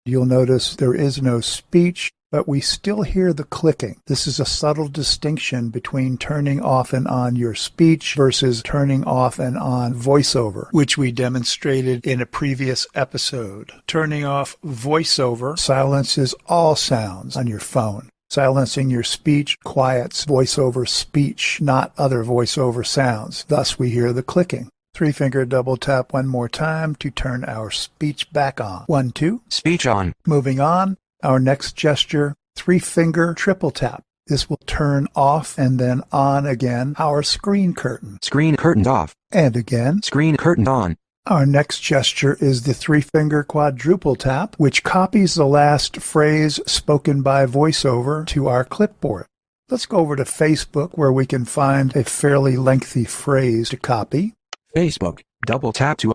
You'll notice there is no speech, but we still hear the clicking. This is a subtle distinction between turning off and on your speech versus turning off and on VoiceOver, which we demonstrated in a previous episode. Turning off VoiceOver silences all sounds on your phone. Silencing your speech quiets VoiceOver speech, not other VoiceOver sounds. Thus we hear the clicking. Three-finger double tap one more time to turn our speech back on. 1, 2. Speech on. Moving on. Our next gesture, three-finger triple tap. This will turn off and then on again our screen curtain. Screen curtained off. And again. Screen curtained on. Our next gesture is the three-finger quadruple tap, which copies the last phrase spoken by VoiceOver to our clipboard. Let's go over to Facebook, where we can find a fairly lengthy phrase to copy. Facebook, double tap to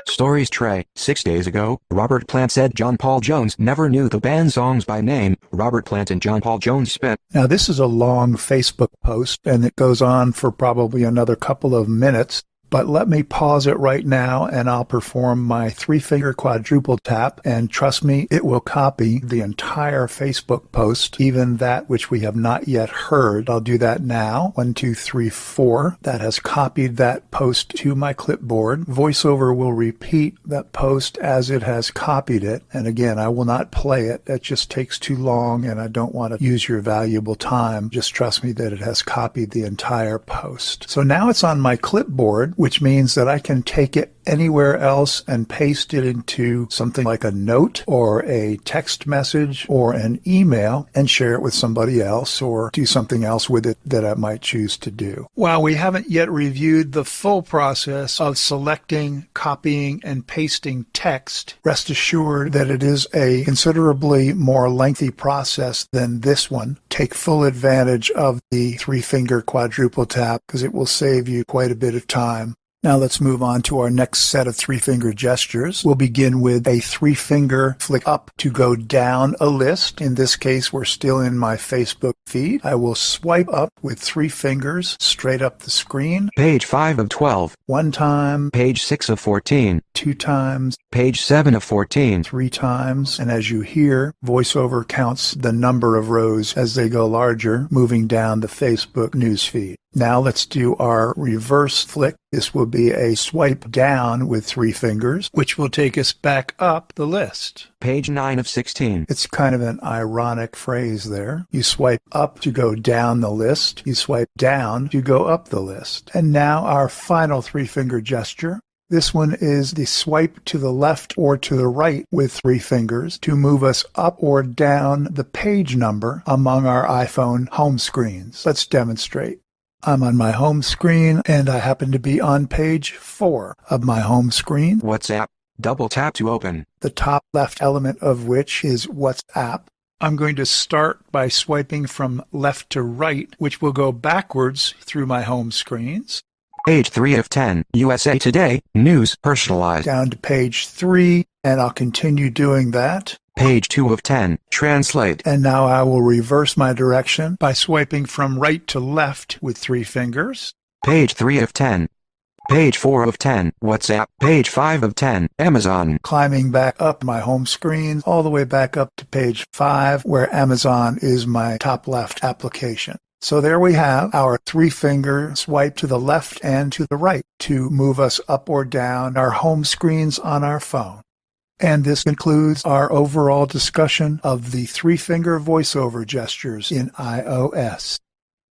Stories tray. 6 days ago, Robert Plant said John Paul Jones never knew the band songs by name. Robert Plant and John Paul Jones spent. Now this is a long Facebook post, and it goes on for probably another couple of minutes. But let me pause it right now, and I'll perform my three-finger quadruple tap, and trust me, it will copy the entire Facebook post, even that which we have not yet heard. I'll do that now. 1, 2, 3, 4. That has copied that post to my clipboard. VoiceOver will repeat that post as it has copied it. And again, I will not play it. That just takes too long, and I don't want to use your valuable time. Just trust me that it has copied the entire post. So now it's on my clipboard, which means that I can take it anywhere else and paste it into something like a note or a text message or an email and share it with somebody else or do something else with it that I might choose to do. While we haven't yet reviewed the full process of selecting, copying, and pasting text, rest assured that it is a considerably more lengthy process than this one. Take full advantage of the three-finger quadruple tap because it will save you quite a bit of time. Now let's move on to our next set of three-finger gestures. We'll begin with a three-finger flick up to go down a list. In this case, we're still in my Facebook feed. I will swipe up with 3 fingers straight up the screen. Page 5 of 12. 1 time. Page 6 of 14. 2 times. Page 7 of 14. 3 times. And as you hear, VoiceOver counts the number of rows as they go larger, moving down the Facebook newsfeed. Now let's do our reverse flick. This will be a swipe down with 3 fingers, which will take us back up the list. Page 9 of 16. It's kind of an ironic phrase there. You swipe up to go down the list. You swipe down to go up the list. And now our final 3-finger gesture. This one is the swipe to the left or to the right with 3 fingers to move us up or down the page number among our iPhone home screens. Let's demonstrate. I'm on my home screen, and I happen to be on page 4 of my home screen. WhatsApp. Double tap to open. The top left element of which is WhatsApp. I'm going to start by swiping from left to right, which will go backwards through my home screens. Page 3 of 10. USA Today. News. Personalized. Down to page 3, and I'll continue doing that. Page 2 of 10. Translate. And now I will reverse my direction by swiping from right to left with 3 fingers. Page 3 of 10. Page 4 of 10. WhatsApp. Page 5 of 10. Amazon. Climbing back up my home screen, all the way back up to page 5, where Amazon is my top left application. So there we have our 3-finger swipe to the left and to the right to move us up or down our home screens on our phone. And this concludes our overall discussion of the 3-finger voiceover gestures in iOS.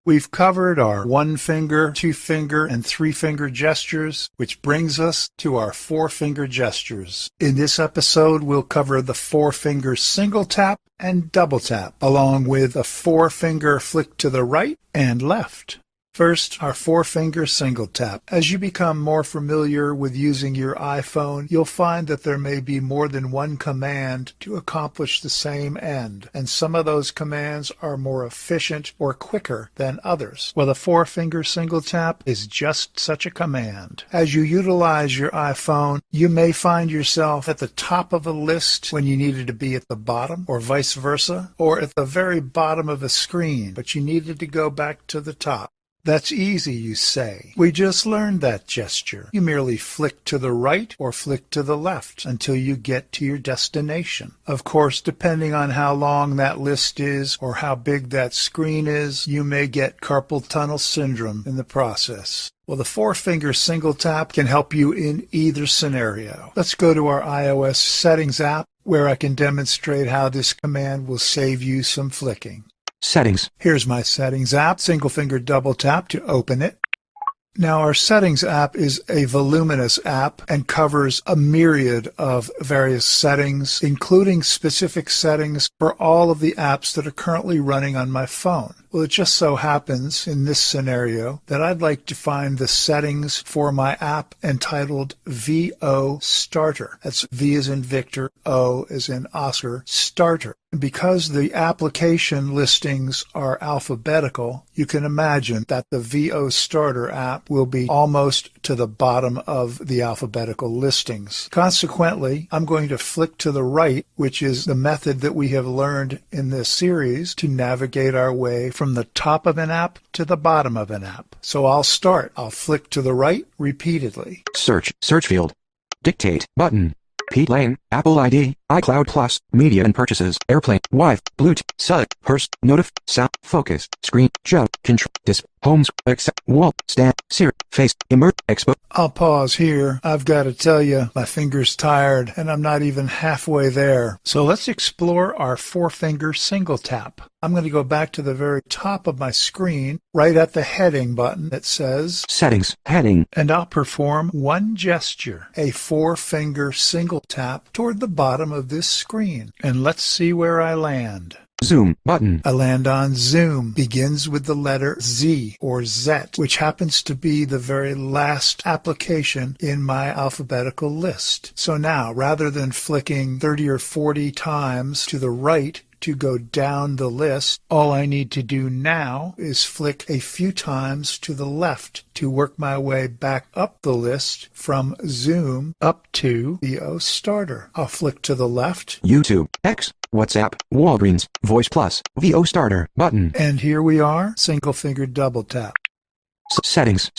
We've covered our 1-finger, 2-finger, and 3-finger gestures, which brings us to our 4-finger gestures. In this episode, we'll cover the 4-finger single tap and double tap, along with a 4-finger flick to the right and left. First, our 4-finger single tap. As you become more familiar with using your iPhone, you'll find that there may be more than one command to accomplish the same end, and some of those commands are more efficient or quicker than others. Well, the 4-finger single tap is just such a command. As you utilize your iPhone, you may find yourself at the top of a list when you needed to be at the bottom, or vice versa, or at the very bottom of a screen, but you needed to go back to the top. That's easy, you say. We just learned that gesture. You merely flick to the right or flick to the left until you get to your destination. Of course, depending on how long that list is or how big that screen is, you may get carpal tunnel syndrome in the process. Well, the 4-finger single tap can help you in either scenario. Let's go to our iOS settings app, where I can demonstrate how this command will save you some flicking. Settings. Here's my settings app. Single finger double tap to open it. Now, our settings app is a voluminous app and covers a myriad of various settings, including specific settings for all of the apps that are currently running on my phone. Well, it just so happens in this scenario that I'd like to find the settings for my app entitled VO Starter. That's V as in Victor, O as in Oscar, Starter. And because the application listings are alphabetical, you can imagine that the VO Starter app will be almost to the bottom of the alphabetical listings. Consequently, I'm going to flick to the right, which is the method that we have learned in this series to navigate our way from the top of an app to the bottom of an app. So I'll flick to the right repeatedly. Search field. Dictate, button. Pete Lane, Apple ID, iCloud Plus, Media and Purchases, Airplane, Wi-Fi, Bluetooth, Sud, Purse, Notif, Sound, Focus, Screen, Jump, Control, Disp, Homes, Accept, Wall, Stand, Siri, Face, Immerse, Expo. I'll pause here. I've got to tell you, my finger's tired, and I'm not even halfway there. So let's explore our 4-finger single tap. I'm going to go back to the very top of my screen, right at the heading button that says Settings, heading, and I'll perform one gesture, a 4-finger single tap toward the bottom of this screen. And let's see where I land. Zoom, button. I land on Zoom. Begins with the letter Z or Z, which happens to be the very last application in my alphabetical list. So now, rather than flicking 30 or 40 times to the right to go down the list, all I need to do now is flick a few times to the left to work my way back up the list from Zoom up to VO Starter. I'll flick to the left. YouTube, X, WhatsApp, Walgreens, Voice Plus, VO Starter, button. And here we are, single finger double tap. Settings,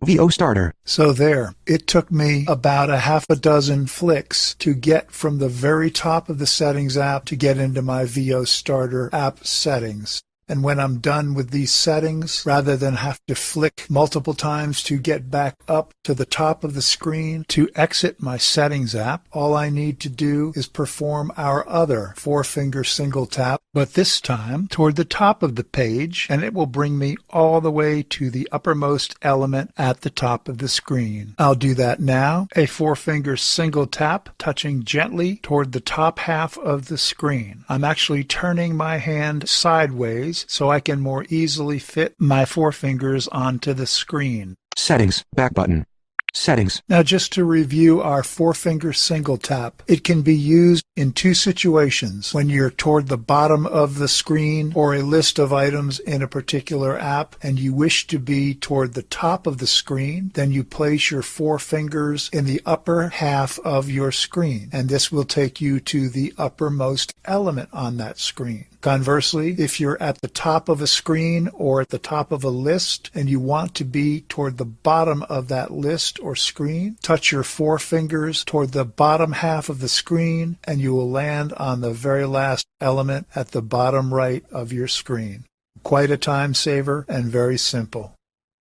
VO Starter. So there, it took me about a half a dozen flicks to get from the very top of the settings app to get into my VO Starter app settings. And when I'm done with these settings, rather than have to flick multiple times to get back up to the top of the screen to exit my settings app, all I need to do is perform our other 4-finger single tap, but this time toward the top of the page, and it will bring me all the way to the uppermost element at the top of the screen. I'll do that now, a 4-finger single tap touching gently toward the top half of the screen. I'm actually turning my hand sideways so I can more easily fit my 4 fingers onto the screen. Settings, back button. Settings. Now, just to review our four-finger single tap, it can be used in two situations: when you're toward the bottom of the screen or a list of items in a particular app and you wish to be toward the top of the screen, then you place your four fingers in the upper half of your screen, and this will take you to the uppermost element on that screen. Conversely, if you're at the top of a screen or at the top of a list and you want to be toward the bottom of that list or screen, touch your four fingers toward the bottom half of the screen and you will land on the very last element at the bottom right of your screen. Quite a time saver and very simple.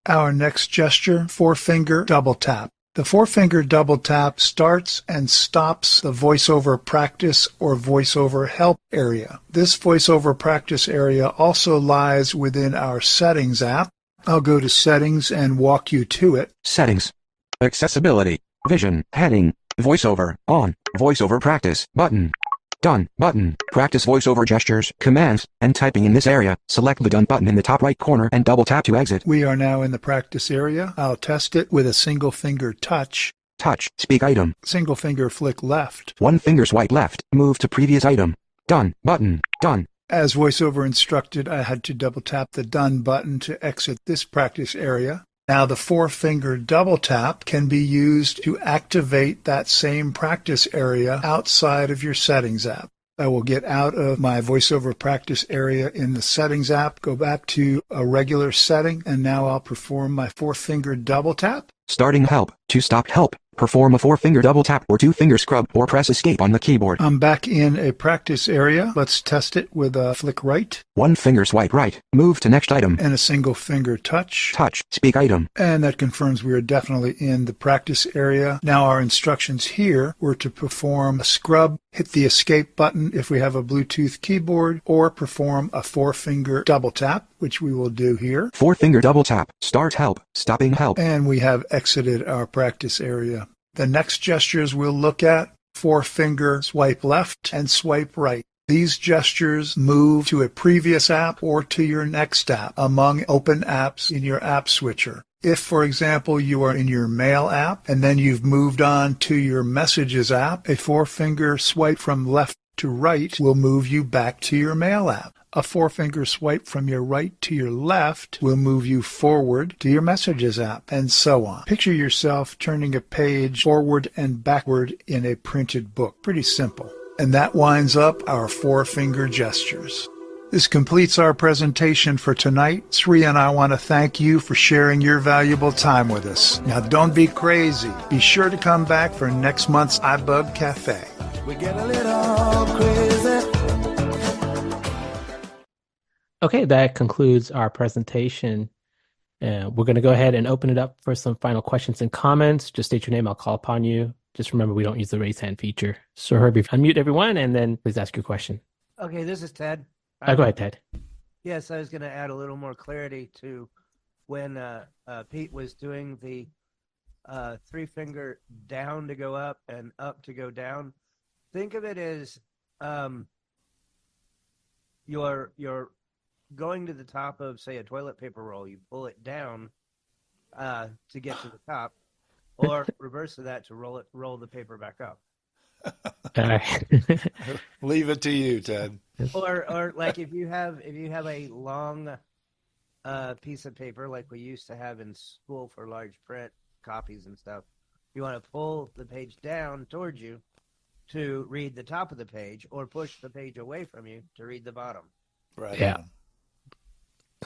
Our next gesture, four-finger double tap. The four-finger double tap starts and stops the VoiceOver practice or VoiceOver help area. This VoiceOver practice area also lies within our Settings app. I'll go to Settings and walk you to it. Settings. Accessibility. Vision. Heading. VoiceOver. On. VoiceOver practice. Button. Done button. Practice voiceover gestures, commands, and typing in this area. Select the Done button in the top right corner and double tap to exit. We are now in the practice area. I'll test it with a single finger touch. Touch. Speak item. Single finger flick left. One finger swipe left. Move to previous item. Done button. Done. As VoiceOver instructed, I had to double tap the Done button to exit this practice area. Now the four-finger double tap can be used to activate that same practice area outside of your Settings app. I will get out of my VoiceOver practice area in the Settings app, go back to a regular setting, and now I'll perform my four-finger double tap. Starting help. To stop help, perform a four-finger double tap or two-finger scrub or press escape on the keyboard. I'm back in a practice area. Let's test it with a flick right. One finger swipe right. Move to next item. And a single finger touch. Touch. Speak item. And that confirms we are definitely in the practice area. Now our instructions here were to perform a scrub, hit the escape button if we have a Bluetooth keyboard, or perform a four-finger double tap, which we will do here. Four-finger double tap. Start help. Stopping help. And we have exited our practice area. The next gestures we'll look at: four-finger swipe left and swipe right. These gestures move to a previous app or to your next app among open apps in your app switcher. If, for example, you are in your Mail app and then you've moved on to your Messages app, a four-finger swipe from left to right will move you back to your Mail app. A four-finger swipe from your right to your left will move you forward to your Messages app, and so on. Picture yourself turning a page forward and backward in a printed book. Pretty simple. And that winds up our four-finger gestures. This completes our presentation for tonight. Sri and I want to thank you for sharing your valuable time with us. Now, don't be crazy. Be sure to come back for next month's iBUG Cafe. We get a little crazy. Okay, that concludes our presentation. We're going to go ahead and open it up for some final questions and comments. Just state your name, I'll call upon you. Just remember, we don't use the raise hand feature. So Herbie, unmute everyone and then please ask your question. Okay, this is Ted. Go ahead, Ted. Yes, I was going to add a little more clarity to when Pete was doing the three-finger down to go up and up to go down. Think of it as you're going to the top of, say, a toilet paper roll. You pull it down to get to the top, or reverse of that to roll the paper back up. Leave it to you, Ted. Or like if you have a long piece of paper like we used to have in school for large print copies and stuff, you want to pull the page down towards you to read the top of the page, or push the page away from you to read the bottom. Right. Yeah.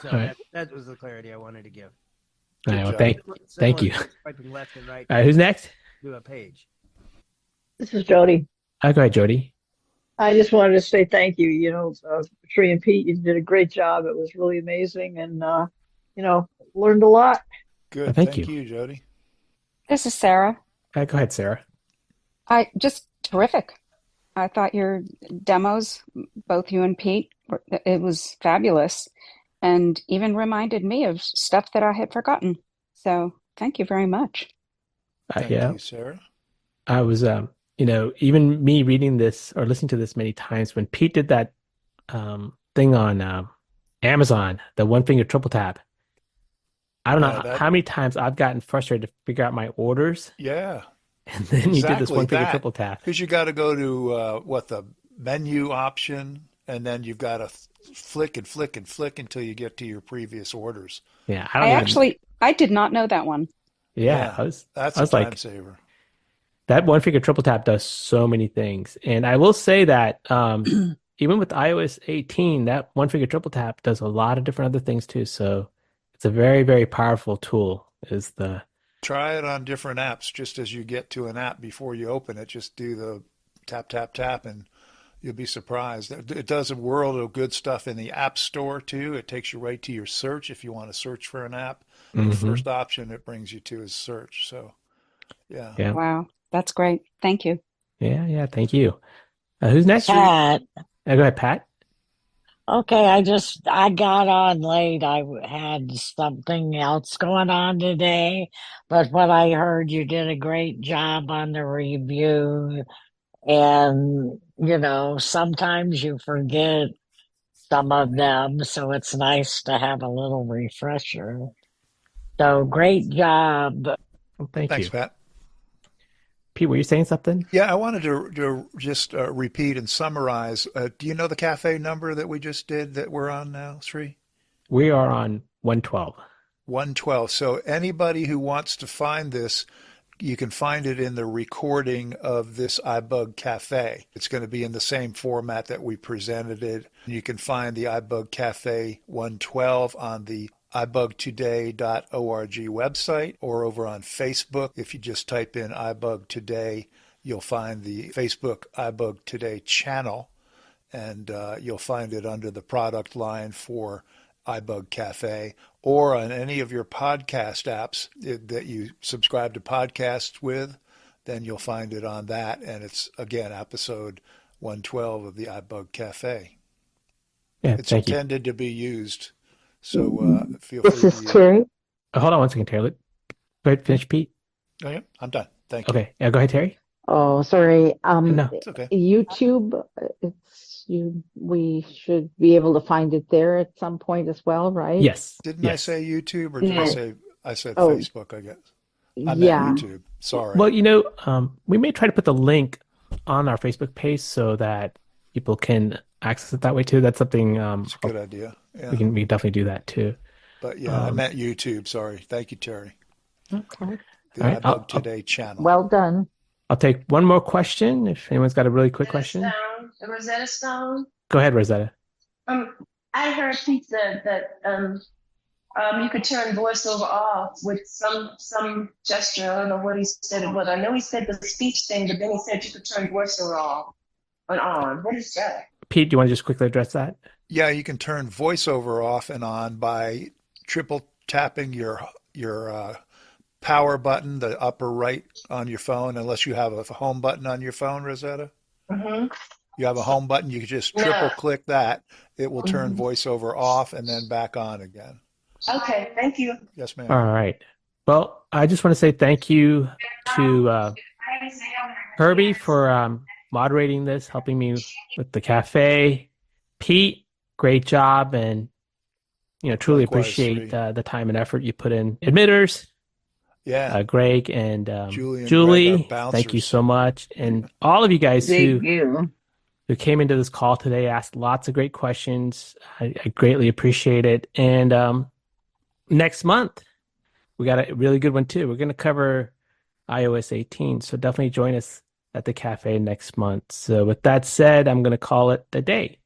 So Right. that was the clarity I wanted to give. All right, well, thank you. Swiping left and right. All right, who's next? To a page. This is Jody. Go ahead, Jody. I just wanted to say thank you. Tree and Pete, you did a great job. It was really amazing, and learned a lot. Good. Thank you, you. Jody. This is Sarah. Go ahead, Sarah. Just terrific. I thought your demos, both you and Pete, it was fabulous, and even reminded me of stuff that I had forgotten. So thank you very much. Thank Yeah. you, Sarah. I was, even me reading this or listening to this many times, when Pete did that thing on Amazon, the one finger triple tap, I don't know that- how many times I've gotten frustrated to figure out my orders, Yeah, and then you do this exactly one finger that. triple tap. Because you got to go to the menu option, and then you've got to flick and flick and flick until you get to your previous orders. Yeah, I did not know that one. Yeah, that's I was a time like, saver. that one finger triple tap does so many things. And I will say that even with iOS 18, that one finger triple tap does a lot of different other things too. So it's a very, very powerful tool. Try it on different apps. Just as you get to an app before you open it, just do the tap, tap, tap, and you'll be surprised. It does a world of good stuff in the App Store too. It takes you right to your search if you want to search for an app. The first option it brings you to is search. So, yeah. Wow, that's great. Thank you. Yeah. Thank you. Who's next? Pat. Go ahead, Pat. Okay, I got on late. I had something else going on today, but what I heard, you did a great job on the review. And, sometimes you forget some of them, so it's nice to have a little refresher. So great job. Well, thanks, Thanks, Pat. Pete, were you saying something? Yeah, I wanted to just repeat and summarize. Do you know the cafe number that we just did that we're on now, Sri? We are on 112. 112. So anybody who wants to find this, you can find it in the recording of this iBUG Cafe. It's going to be in the same format that we presented it. You can find the iBUG Cafe 112 on the ibugtoday.org website or over on Facebook. If you just type in iBUG Today, you'll find the Facebook iBUG Today channel, and you'll find it under the product line for iBUG Cafe, or on any of your podcast apps that you subscribe to podcasts with, then you'll find it on that. And it's, again, episode 112 of the iBUG Cafe. Yeah, it's thank intended to be used. So feel This free is to use it. Terry. Hold on one second, Terry. Go ahead, finish, Pete. Oh, yeah, I'm done. Thank you. Okay, yeah, go ahead, Terry. Oh, sorry. No, it's okay. YouTube, we should be able to find it there at some point as well, right? Yes. Didn't I say YouTube, or did I said Oh, Facebook, I guess? I meant yeah. YouTube. Sorry. Well, we may try to put the link on our Facebook page so that people can access it that way too. That's something It's a good idea. Yeah. we can definitely do that too. But yeah, I meant YouTube. Sorry. Thank you, Terry. Okay. The All right, iBug Today channel. Well done. I'll take one more question if anyone's got a really quick question. Rosetta Stone. Go ahead, Rosetta. I heard Pete said that you could turn voiceover off with some gesture. I don't know what he said it was. I know he said the speech thing, but then he said you could turn voiceover off and on. What is that? Pete, do you want to just quickly address that? Yeah, you can turn voiceover off and on by triple tapping your power button, the upper right on your phone, unless you have a home button on your phone, Rosetta. Mm-hmm. You have a home button, you can just triple click that. It will turn voiceover off and then back on again. Okay, thank you. Yes, ma'am. All right. Well, I just want to say thank you to Herbie for moderating this, helping me with the cafe. Pete, great job, and truly Likewise, appreciate Sri. the time and effort you put in. Admitters, Yeah. Greg and Julie and Julie, Greg, our thank you bouncers. so much, and all of you guys Thank you. who came into this call today, asked lots of great questions. I greatly appreciate it. And next month, we got a really good one too. We're going to cover iOS 18, so definitely join us at the cafe next month. So with that said, I'm going to call it a day.